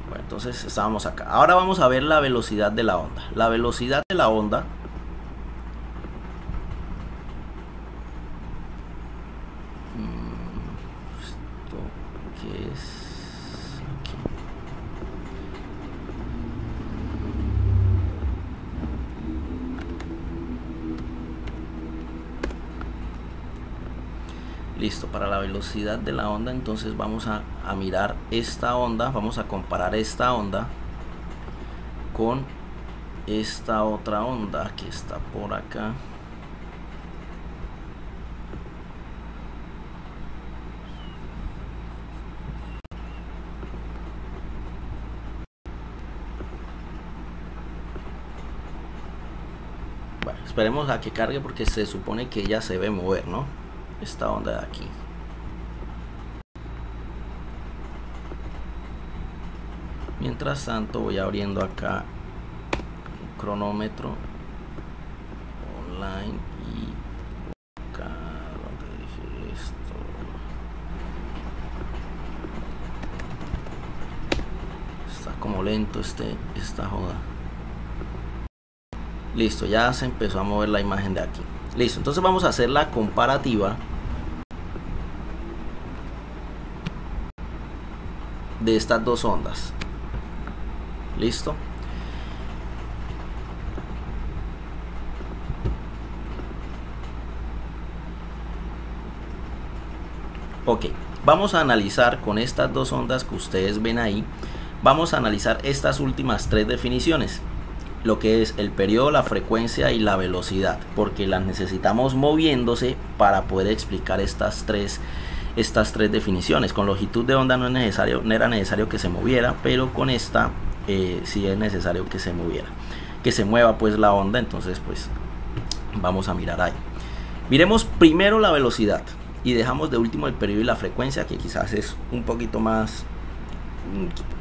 Bueno, entonces estábamos acá. Ahora vamos a ver la velocidad de la onda. La velocidad de la onda listo. Para la velocidad de la onda, entonces vamos a mirar esta onda, vamos a comparar esta onda con esta otra onda que está por acá. Bueno, esperemos a que cargue, porque se supone que ella se debe mover, ¿no? Esta onda de aquí. Mientras tanto voy abriendo acá un cronómetro online, y acá donde dije esto, está como lento esta joda. Listo, ya se empezó a mover la imagen de aquí. Listo, entonces vamos a hacer la comparativa de estas dos ondas. Listo. Ok, vamos a analizar con estas dos ondas que ustedes ven ahí. Vamos a analizar estas últimas 3 definiciones, lo que es el periodo, la frecuencia y la velocidad, porque las necesitamos moviéndose para poder explicar estas tres definiciones. Con longitud de onda no era necesario que se moviera, pero con esta sí es necesario que se moviera, que se mueva pues la onda. Entonces pues vamos a mirar ahí. Miremos primero la velocidad y dejamos de último el periodo y la frecuencia, que quizás es un poquito más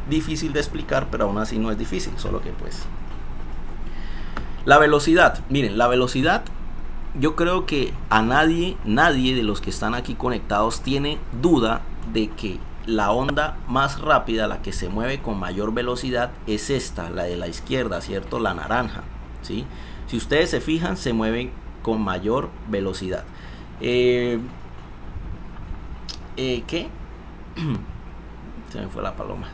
difícil de explicar, pero aún así no es difícil, solo que pues la velocidad. Miren, la velocidad, yo creo que a nadie de los que están aquí conectados tiene duda de que la onda más rápida, la que se mueve con mayor velocidad, es esta, la de la izquierda, ¿cierto? La naranja, ¿sí? Si ustedes se fijan, se mueven con mayor velocidad. ¿Qué? Se me fue la paloma.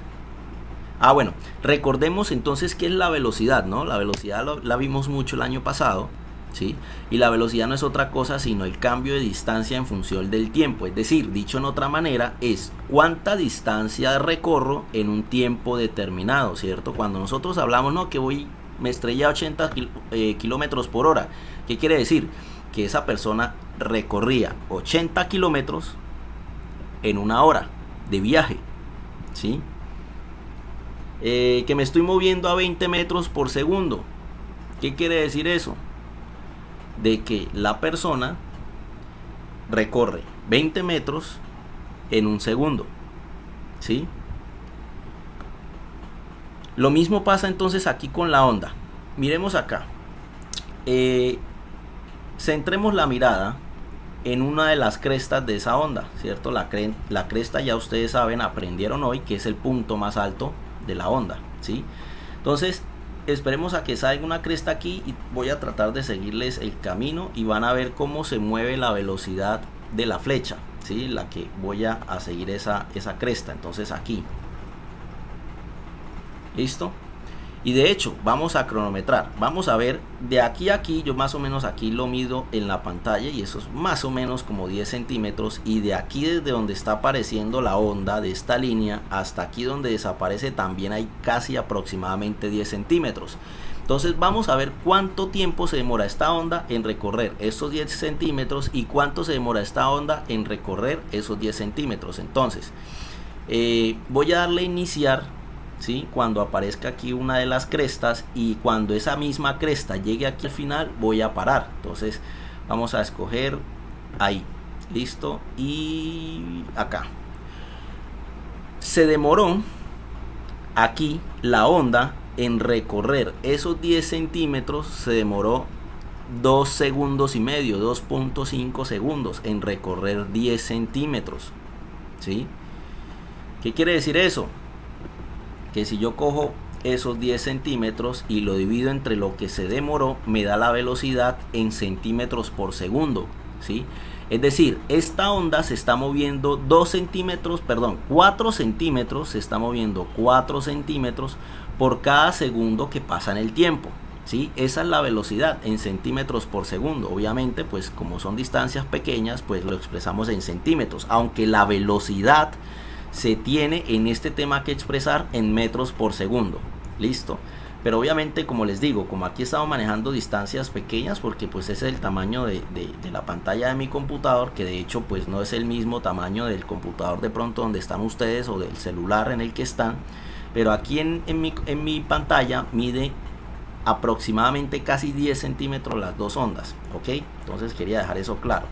Bueno, recordemos entonces qué es la velocidad, ¿no? La velocidad la vimos mucho el año pasado, ¿sí? Y la velocidad no es otra cosa sino el cambio de distancia en función del tiempo. Es decir, dicho en otra manera, es cuánta distancia recorro en un tiempo determinado, ¿cierto? Cuando nosotros hablamos, no, que me estrellé a 80 kilómetros por hora, ¿qué quiere decir? Que esa persona recorría 80 kilómetros en una hora de viaje, ¿sí? Que me estoy moviendo a 20 metros por segundo. ¿Qué quiere decir eso? De que la persona recorre 20 metros en un segundo, ¿sí? Lo mismo pasa entonces aquí con la onda. Miremos acá. Centremos la mirada en una de las crestas de esa onda, ¿cierto? La cresta, ya ustedes saben, aprendieron hoy que es el punto más alto de la onda, ¿sí? Entonces esperemos a que salga una cresta aquí y voy a tratar de seguirles el camino y van a ver cómo se mueve la velocidad de la flecha, ¿sí? La que voy a seguir esa cresta. Entonces aquí, ¿listo? Y de hecho vamos a cronometrar, vamos a ver de aquí a aquí. Yo más o menos aquí lo mido en la pantalla y eso es más o menos como 10 centímetros, y de aquí desde donde está apareciendo la onda de esta línea hasta aquí donde desaparece también hay casi aproximadamente 10 centímetros. Entonces vamos a ver cuánto tiempo se demora esta onda en recorrer esos 10 centímetros y cuánto se demora esta onda en recorrer esos 10 centímetros. Entonces voy a darle a iniciar, ¿sí? Cuando aparezca aquí una de las crestas, y cuando esa misma cresta llegue aquí al final voy a parar. Entonces vamos a escoger ahí, listo, y acá se demoró aquí la onda en recorrer esos 10 centímetros, se demoró 2 segundos y medio, 2.5 segundos en recorrer 10 centímetros, ¿sí? ¿Qué quiere decir eso? Que si yo cojo esos 10 centímetros y lo divido entre lo que se demoró, me da la velocidad en centímetros por segundo, ¿sí? Es decir, esta onda se está moviendo 4 centímetros, se está moviendo 4 centímetros por cada segundo que pasa en el tiempo, ¿sí? Esa es la velocidad en centímetros por segundo. Obviamente, pues como son distancias pequeñas, pues lo expresamos en centímetros, aunque la velocidad se tiene en este tema que expresar en metros por segundo, listo. Pero obviamente, como les digo, como aquí estamos manejando distancias pequeñas, porque pues ese es el tamaño de la pantalla de mi computador, que de hecho pues no es el mismo tamaño del computador de pronto donde están ustedes o del celular en el que están, pero aquí en mi pantalla mide aproximadamente casi 10 centímetros las dos ondas, ¿ok? Entonces quería dejar eso claro,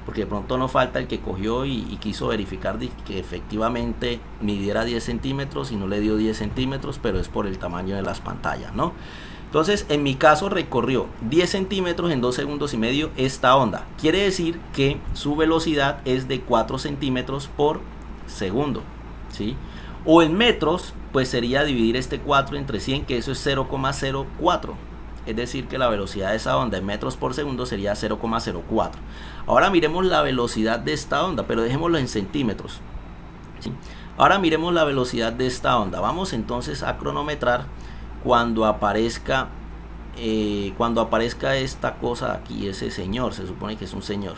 porque de pronto no falta el que cogió y quiso verificar que efectivamente midiera 10 centímetros y no le dio 10 centímetros, pero es por el tamaño de las pantallas, ¿no? Entonces en mi caso recorrió 10 centímetros en 2 segundos y medio esta onda. Quiere decir que su velocidad es de 4 centímetros por segundo, ¿sí? O en metros, pues sería dividir este 4 entre 100, que eso es 0,04. Es decir, que la velocidad de esa onda en metros por segundo sería 0,04. Ahora miremos la velocidad de esta onda, pero dejémoslo en centímetros, ¿sí? Ahora miremos la velocidad de esta onda. Vamos entonces a cronometrar cuando aparezca esta cosa aquí, ese señor, se supone que es un señor.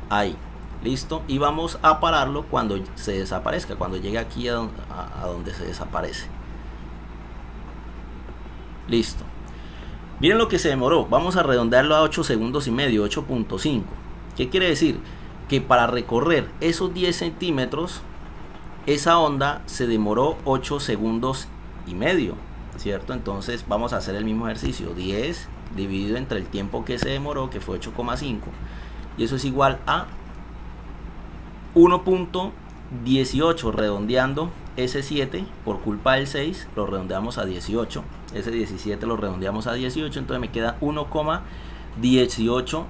Ahí. Listo, y vamos a pararlo cuando se desaparezca, cuando llegue aquí a donde se desaparece. Listo. Miren lo que se demoró. Vamos a redondearlo a 8 segundos y medio, 8.5. ¿Qué quiere decir? Que para recorrer esos 10 centímetros, esa onda se demoró 8 segundos y medio, ¿cierto? Entonces vamos a hacer el mismo ejercicio. 10 dividido entre el tiempo que se demoró, que fue 8,5, y eso es igual a 1.18, redondeando ese 7 por culpa del 6 lo redondeamos a 18, ese 17 lo redondeamos a 18, entonces me queda 1,18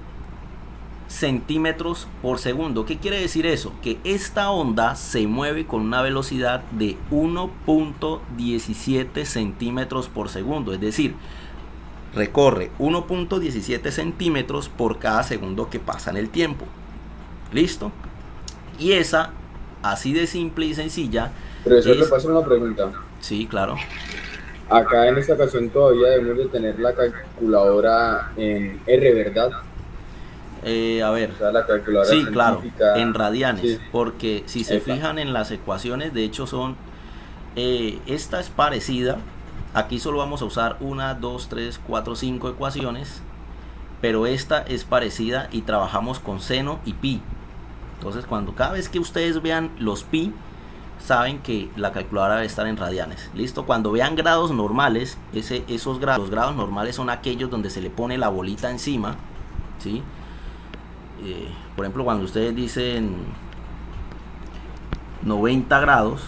centímetros por segundo. ¿Qué quiere decir eso? Que esta onda se mueve con una velocidad de 1.17 centímetros por segundo, es decir, recorre 1.17 centímetros por cada segundo que pasa en el tiempo. ¿Listo? Y esa, así de simple y sencilla. Pero eso le pasa una pregunta. Sí, claro. Acá en esta ocasión todavía debemos de tener la calculadora en R, ¿verdad? A ver, O sea, la calculadora sí, claro, científica. en radianes, Sí. porque si se Epa. fijan en las ecuaciones, de hecho son, esta es parecida, aquí solo vamos a usar 1, 2, 3, 4, 5 ecuaciones, pero esta es parecida y trabajamos con seno y pi. Entonces cada vez que ustedes vean los pi, saben que la calculadora debe estar en radianes. Listo, cuando vean grados normales, los grados normales son aquellos donde se le pone la bolita encima, ¿sí? Por ejemplo, cuando ustedes dicen 90 grados,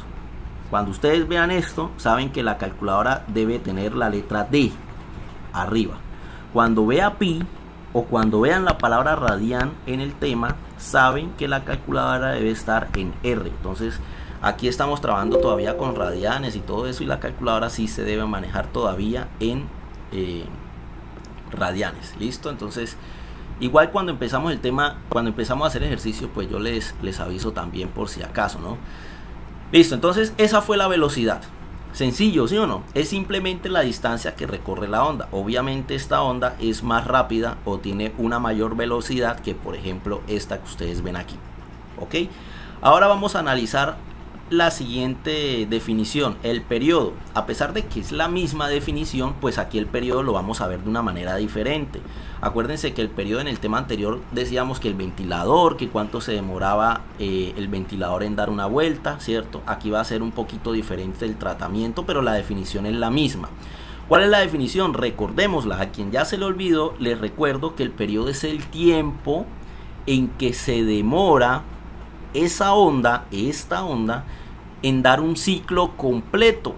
cuando ustedes vean esto, saben que la calculadora debe tener la letra D arriba. Cuando vea pi o cuando vean la palabra radian en el tema, saben que la calculadora debe estar en R. Entonces aquí estamos trabajando todavía con radianes y todo eso, y la calculadora sí se debe manejar todavía en radianes. Listo, entonces igual cuando empezamos el tema, cuando empezamos a hacer ejercicio, pues yo les aviso también por si acaso, ¿no? Listo, entonces esa fue la velocidad. Sencillo, ¿sí o no? Es simplemente la distancia que recorre la onda. Obviamente esta onda es más rápida o tiene una mayor velocidad que, por ejemplo, esta que ustedes ven aquí. ¿Ok? Ahora vamos a analizar la siguiente definición, el periodo. A pesar de que es la misma definición, pues aquí el periodo lo vamos a ver de una manera diferente. Acuérdense que el periodo, en el tema anterior decíamos que el ventilador, que cuánto se demoraba el ventilador en dar una vuelta, ¿cierto? Aquí va a ser un poquito diferente el tratamiento, pero la definición es la misma. ¿Cuál es la definición? Recordémosla. A quien ya se le olvidó, les recuerdo que el periodo es el tiempo en que se demora esta onda, en dar un ciclo completo.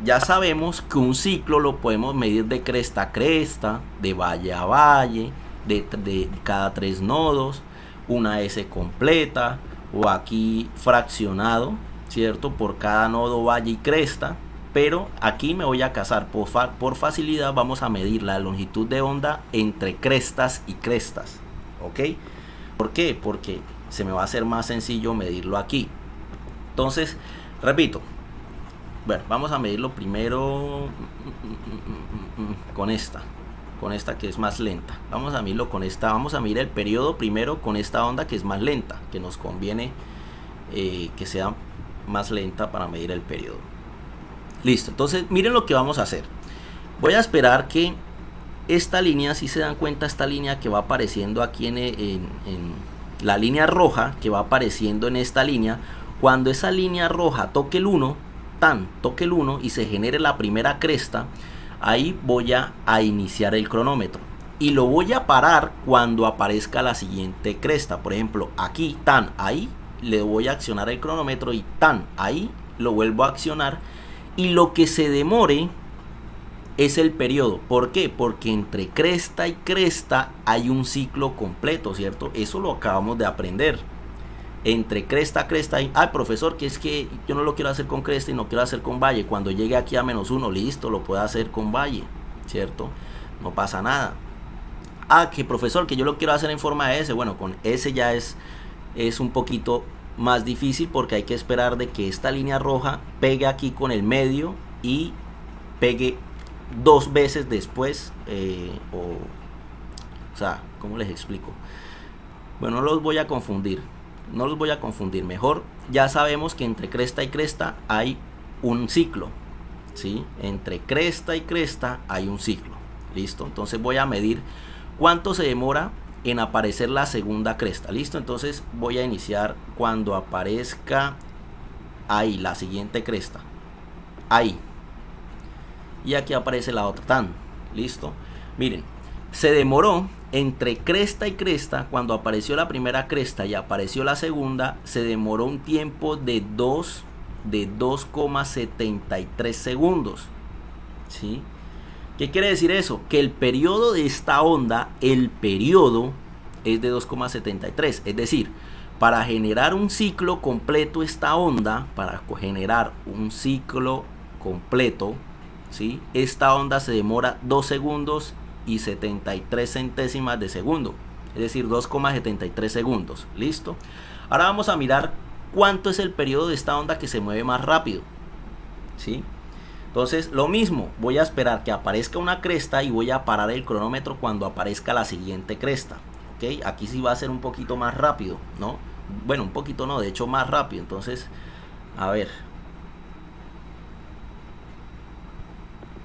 Ya sabemos que un ciclo lo podemos medir de cresta a cresta, de valle a valle, de cada 3 nodos, una S completa, o aquí fraccionado, ¿cierto? Por cada nodo, valle y cresta. Pero aquí me voy a casar, por facilidad vamos a medir la longitud de onda entre crestas y crestas. ¿Ok? ¿Por qué? Porque se me va a hacer más sencillo medirlo aquí. Entonces, repito, bueno, vamos a medirlo primero con esta que es más lenta. Vamos a medirlo con esta, vamos a medir el periodo primero con esta onda que es más lenta, que nos conviene que sea más lenta para medir el periodo. Listo, entonces miren lo que vamos a hacer. Voy a esperar que esta línea, si se dan cuenta, esta línea que va apareciendo aquí en la línea roja que va apareciendo en esta línea, cuando esa línea roja toque el 1, toque el 1 y se genere la primera cresta, ahí voy a iniciar el cronómetro y lo voy a parar cuando aparezca la siguiente cresta. Por ejemplo, aquí, ahí le voy a accionar el cronómetro y ahí lo vuelvo a accionar, y lo que se demore es el periodo. ¿Por qué? Porque entre cresta y cresta hay un ciclo completo, ¿cierto? Eso lo acabamos de aprender. Entre cresta a cresta hay, profesor, que es que yo no lo quiero hacer con cresta y no quiero hacer con valle. Cuando llegue aquí a -1, listo, lo puedo hacer con valle, ¿cierto? No pasa nada. Que profesor, que yo lo quiero hacer en forma de S. Bueno, con S ya es un poquito más difícil, porque hay que esperar de que esta línea roja pegue aquí con el medio y pegue 2 veces después, o sea, ¿cómo les explico? Bueno, no los voy a confundir, mejor ya sabemos que entre cresta y cresta hay un ciclo, ¿sí? Entre cresta y cresta hay un ciclo, listo. Entonces voy a medir cuánto se demora en aparecer la segunda cresta, listo. Entonces voy a iniciar cuando aparezca ahí la siguiente cresta, ahí, y aquí aparece la otra, listo. Miren, se demoró entre cresta y cresta. Cuando apareció la primera cresta y apareció la segunda, se demoró un tiempo de 2,73 segundos, ¿sí? ¿Qué quiere decir eso? Que el periodo de esta onda, el periodo es de 2,73. Es decir, para generar un ciclo completo esta onda, para generar un ciclo completo, ¿sí?, esta onda se demora 2 segundos y 73 centésimas de segundo, es decir, 2,73 segundos. ¿Listo? Ahora vamos a mirar cuánto es el periodo de esta onda que se mueve más rápido, ¿sí? Entonces, lo mismo, voy a esperar que aparezca una cresta y voy a parar el cronómetro cuando aparezca la siguiente cresta. ¿Ok? Aquí sí va a ser un poquito más rápido, ¿no? Bueno, un poquito no, de hecho más rápido. Entonces, a ver.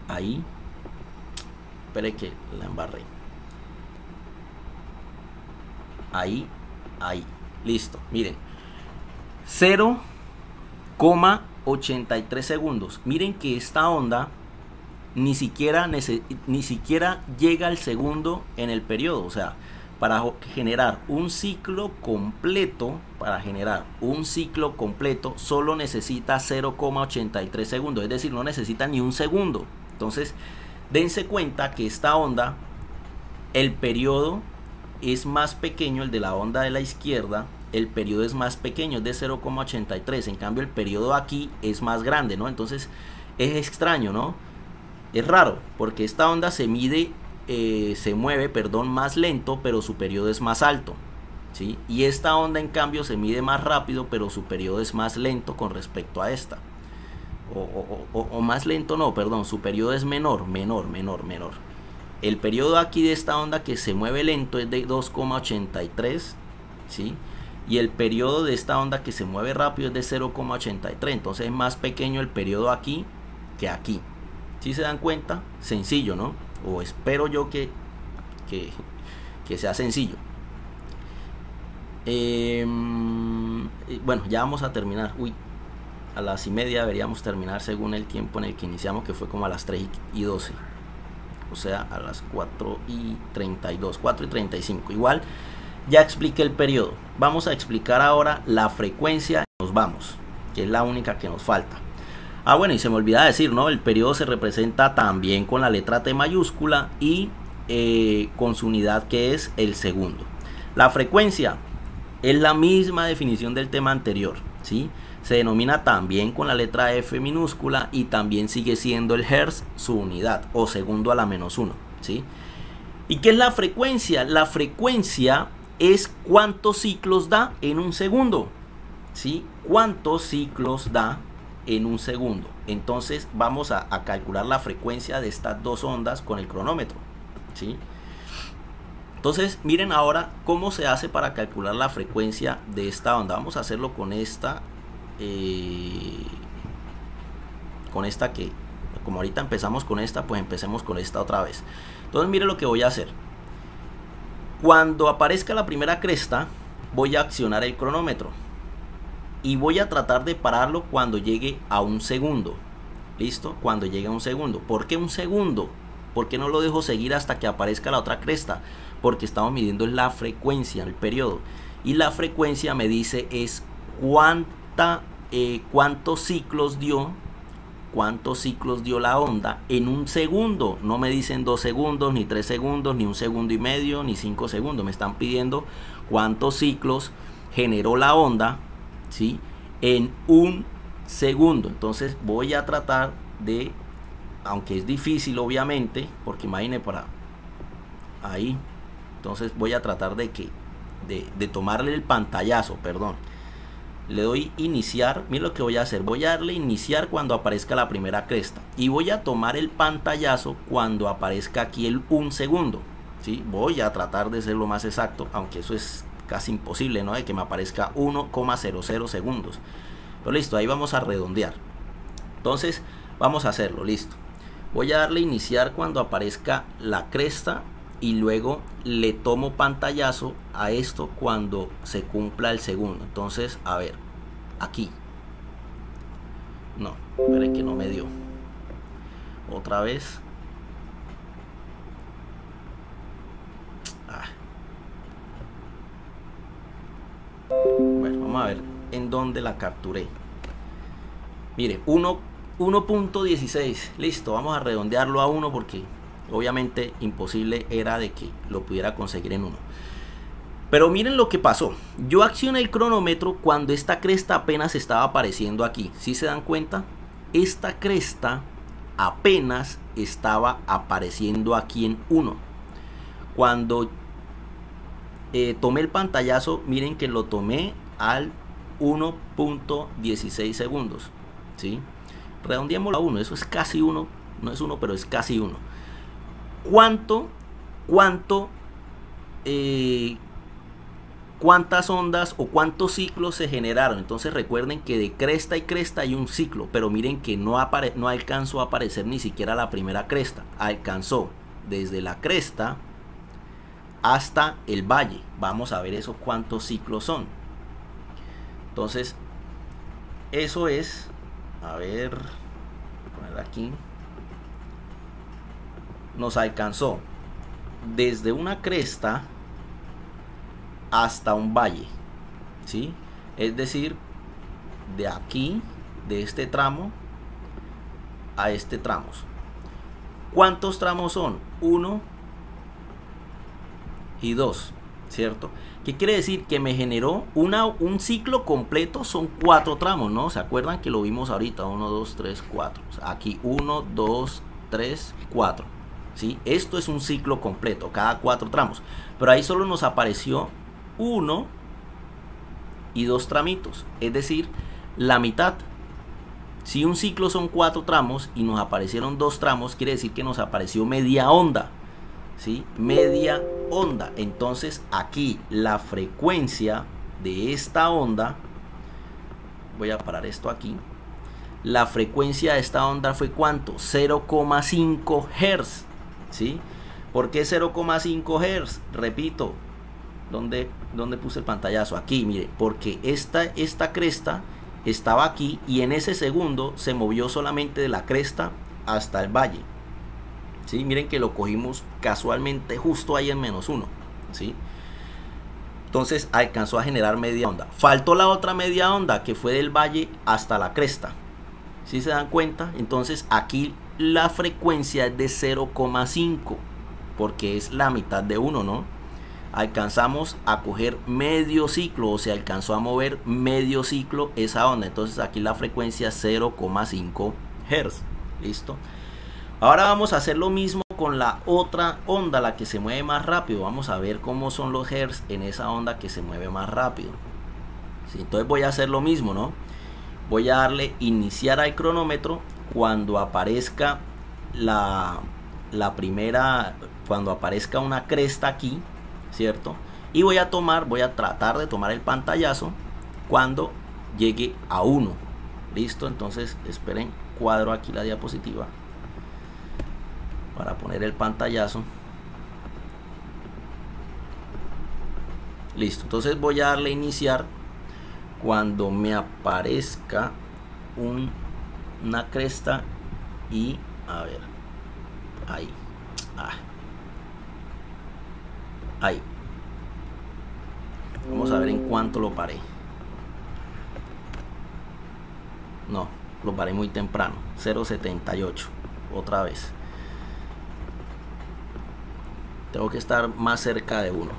Ahí. Espere que la embarré. Ahí, ahí. Listo, miren. 0,83 segundos. Miren que esta onda ni siquiera llega al segundo en el periodo. O sea, para generar un ciclo completo, solo necesita 0,83 segundos. Es decir, no necesita ni un segundo. Entonces, dense cuenta que esta onda, el periodo es más pequeño, el de la onda de la izquierda, el periodo es más pequeño, es de 0,83. En cambio, el periodo aquí es más grande, ¿no? Entonces, es extraño, ¿no? Es raro, porque esta onda se mueve más lento, pero su periodo es más alto, ¿sí? Y esta onda, en cambio, se mide más rápido, pero su periodo es más lento con respecto a esta. O más lento no, perdón, su periodo es menor. El periodo aquí de esta onda que se mueve lento es de 2,83, ¿sí? Y el periodo de esta onda que se mueve rápido es de 0,83. Entonces es más pequeño el periodo aquí que aquí. ¿Sí se dan cuenta? Sencillo, ¿no? O espero yo que sea sencillo. Bueno, ya vamos a terminar. Uy, a las 1:30 deberíamos terminar según el tiempo en el que iniciamos, que fue como a las 3:12. O sea, a las 4:32, 4:35. Igual, ya expliqué el periodo. Vamos a explicar ahora la frecuencia. Nos vamos, que es la única que nos falta. Ah, bueno, y se me olvidaba decir, ¿no? El periodo se representa también con la letra T mayúscula y con su unidad, que es el segundo. La frecuencia es la misma definición del tema anterior, ¿sí? Se denomina también con la letra F minúscula y también sigue siendo el hertz su unidad, o segundo a la -1, ¿sí? ¿Y qué es la frecuencia? La frecuencia es cuántos ciclos da en un segundo, ¿sí? ¿Cuántos ciclos da en un segundo? Entonces vamos a calcular la frecuencia de estas dos ondas con el cronómetro, ¿sí? Entonces miren ahora cómo se hace para calcular la frecuencia de esta onda. Vamos a hacerlo con esta que, como ahorita empezamos con esta, pues empecemos con esta otra vez. Entonces miren lo que voy a hacer. Cuando aparezca la primera cresta, voy a accionar el cronómetro y voy a tratar de pararlo cuando llegue a un segundo. ¿Listo? Cuando llegue a un segundo. ¿Por qué un segundo? ¿Por qué no lo dejo seguir hasta que aparezca la otra cresta? Porque estamos midiendo la frecuencia, el periodo. Y la frecuencia me dice es cuántos ciclos dio la onda en un segundo. No me dicen 2 segundos, ni 3 segundos, ni 1,5 segundos, ni 5 segundos. Me están pidiendo cuántos ciclos generó la onda, ¿sí?, en un segundo. Entonces voy a tratar de, aunque es difícil obviamente, porque imagine para ahí, entonces voy a tratar de tomarle el pantallazo, perdón. Le doy iniciar. Miren lo que voy a hacer. Voy a darle iniciar cuando aparezca la primera cresta y voy a tomar el pantallazo cuando aparezca aquí el 1 segundo, ¿sí? Voy a tratar de ser lo más exacto, aunque eso es casi imposible, ¿no? De que me aparezca 1,00 segundos. Pero listo, ahí vamos a redondear. Entonces vamos a hacerlo, listo. Voy a darle iniciar cuando aparezca la cresta y luego le tomo pantallazo a esto cuando se cumpla el segundo. Entonces, a ver, aquí. No, esperen que no me dio. Otra vez. Bueno, vamos a ver en dónde la capturé. Mire, 1.16. Listo, vamos a redondearlo a 1 porque obviamente imposible era de que lo pudiera conseguir en 1. Pero miren lo que pasó. Yo accioné el cronómetro cuando esta cresta apenas estaba apareciendo aquí. ¿Sí se dan cuenta? Esta cresta apenas estaba apareciendo aquí en 1. Cuando tomé el pantallazo, miren que lo tomé al 1.16 segundos, ¿sí? Redondeémoslo a 1, eso es casi 1, no es 1, pero es casi 1. ¿Cuántas ondas o cuántos ciclos se generaron? Entonces recuerden que de cresta y cresta hay un ciclo, pero miren que no alcanzó a aparecer ni siquiera la primera cresta. Alcanzó desde la cresta hasta el valle. Vamos a ver eso, cuántos ciclos son. Entonces, eso es, a ver, poner aquí, nos alcanzó desde una cresta hasta un valle, ¿sí? Es decir, de aquí, de este tramo a este tramo. ¿Cuántos tramos son? 1 y 2, ¿cierto? ¿Qué quiere decir? Que me generó un ciclo completo, son 4 tramos, ¿no? ¿Se acuerdan que lo vimos ahorita? 1, 2, 3, 4. Aquí 1, 2, 3, 4. ¿Sí? Esto es un ciclo completo, cada 4 tramos. Pero ahí solo nos apareció 1 y 2 tramitos, es decir, la mitad. Si un ciclo son 4 tramos y nos aparecieron 2 tramos, quiere decir que nos apareció media onda, ¿sí? Media onda. Entonces aquí la frecuencia de esta onda, voy a parar esto aquí, la frecuencia de esta onda fue ¿cuánto? 0,5 Hz, ¿sí? ¿Por qué 0,5 Hz? Repito, ¿dónde puse el pantallazo? Aquí, mire, porque esta cresta estaba aquí y en ese segundo se movió solamente de la cresta hasta el valle, ¿sí? Miren que lo cogimos casualmente justo ahí en -1, ¿sí? Entonces alcanzó a generar media onda. Faltó la otra media onda que fue del valle hasta la cresta, ¿sí se dan cuenta? Entonces aquí la frecuencia es de 0,5 porque es la mitad de 1, ¿no? Alcanzamos a coger medio ciclo, o se alcanzó a mover medio ciclo esa onda. Entonces aquí la frecuencia es 0,5 Hz. ¿Listo? Ahora vamos a hacer lo mismo con la otra onda, la que se mueve más rápido. Vamos a ver cómo son los Hz en esa onda que se mueve más rápido. ¿Sí? Entonces voy a hacer lo mismo, ¿no? Voy a darle iniciar al cronómetro cuando aparezca la primera, cuando aparezca una cresta aquí, ¿cierto? Y voy a tratar de tomar el pantallazo cuando llegue a 1. Listo, entonces esperen, cuadro aquí la diapositiva para poner el pantallazo. Listo, entonces voy a darle iniciar cuando me aparezca una cresta y a ver, ahí. Ahí. Vamos a ver en cuánto lo paré. No, lo paré muy temprano. 0,78. Otra vez. Tengo que estar más cerca de 1.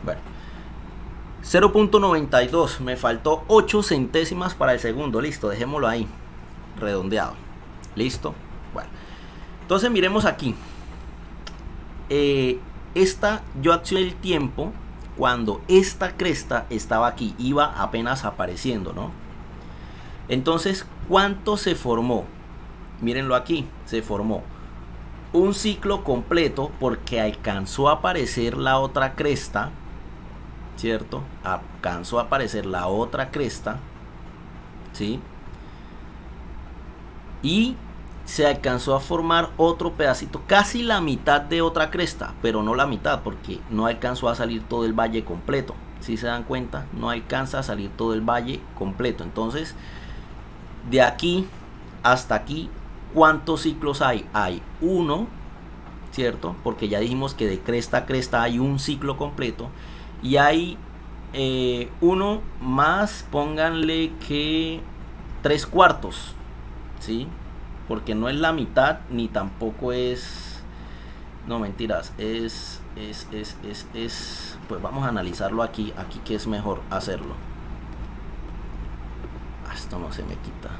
Bueno. 0.92, me faltó 8 centésimas para el segundo. Listo, dejémoslo ahí redondeado. Listo. Bueno, entonces miremos aquí. Yo accioné el tiempo cuando esta cresta estaba aquí, iba apenas apareciendo, ¿no? Entonces, ¿cuánto se formó? Mírenlo aquí, se formó un ciclo completo porque alcanzó a aparecer la otra cresta, ¿cierto? Alcanzó a aparecer la otra cresta, ¿sí? Y se alcanzó a formar otro pedacito, casi la mitad de otra cresta, pero no la mitad porque no alcanzó a salir todo el valle completo. ¿Sí se dan cuenta? No alcanza a salir todo el valle completo. Entonces, de aquí hasta aquí, ¿cuántos ciclos hay? Hay 1, ¿cierto? Porque ya dijimos que de cresta a cresta hay un ciclo completo. Y hay 1 más, pónganle que 3/4, ¿sí? Porque no es la mitad ni tampoco es, no mentiras, es pues vamos a analizarlo aquí que es mejor hacerlo. Esto no se me quita.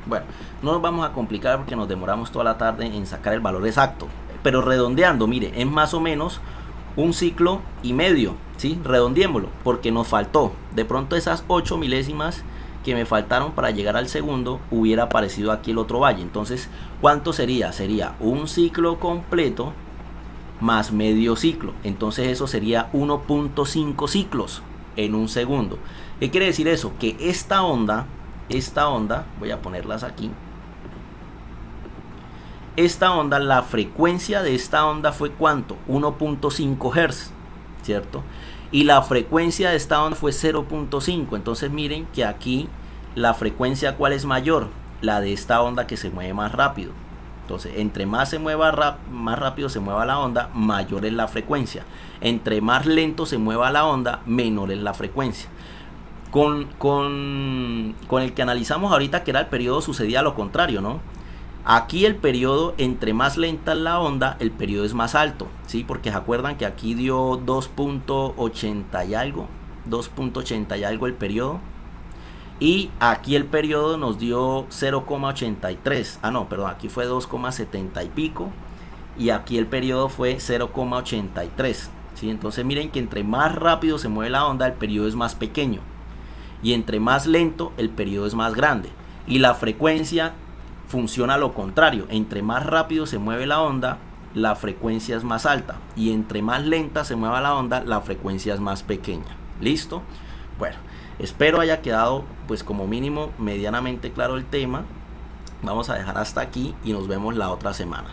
Bueno, no nos vamos a complicar porque nos demoramos toda la tarde en sacar el valor exacto, pero redondeando, mire, es más o menos un ciclo y medio, ¿sí? Redondeémoslo, porque nos faltó, de pronto esas 8 milésimas que me faltaron para llegar al segundo, hubiera aparecido aquí el otro valle. Entonces, ¿cuánto sería? Sería un ciclo completo más medio ciclo. Entonces eso sería 1.5 ciclos en un segundo. ¿Qué quiere decir eso? Que esta onda, voy a ponerlas aquí. Esta onda, la frecuencia de esta onda fue ¿cuánto? 1.5 Hz, ¿cierto? Y la frecuencia de esta onda fue 0.5. Entonces miren que aquí la frecuencia, ¿cuál es mayor? La de esta onda, que se mueve más rápido. Entonces, entre más se mueva más rápido se mueva la onda, mayor es la frecuencia. Entre más lento se mueva la onda, menor es la frecuencia. Con el que analizamos ahorita, que era el periodo, sucedía lo contrario, ¿no? Aquí el periodo, entre más lenta es la onda, el periodo es más alto, ¿sí? Porque se acuerdan que aquí dio 2.80 y algo, 2.80 y algo el periodo. Y aquí el periodo nos dio 0,83. Ah, no, perdón, aquí fue 2,70 y pico. Y aquí el periodo fue 0,83. ¿Sí? Entonces miren que entre más rápido se mueve la onda, el periodo es más pequeño. Y entre más lento, el periodo es más grande. Y la frecuencia funciona lo contrario. Entre más rápido se mueve la onda, la frecuencia es más alta. Y entre más lenta se mueva la onda, la frecuencia es más pequeña. ¿Listo? Bueno. Espero haya quedado pues como mínimo medianamente claro el tema. Vamos a dejar hasta aquí y nos vemos la otra semana.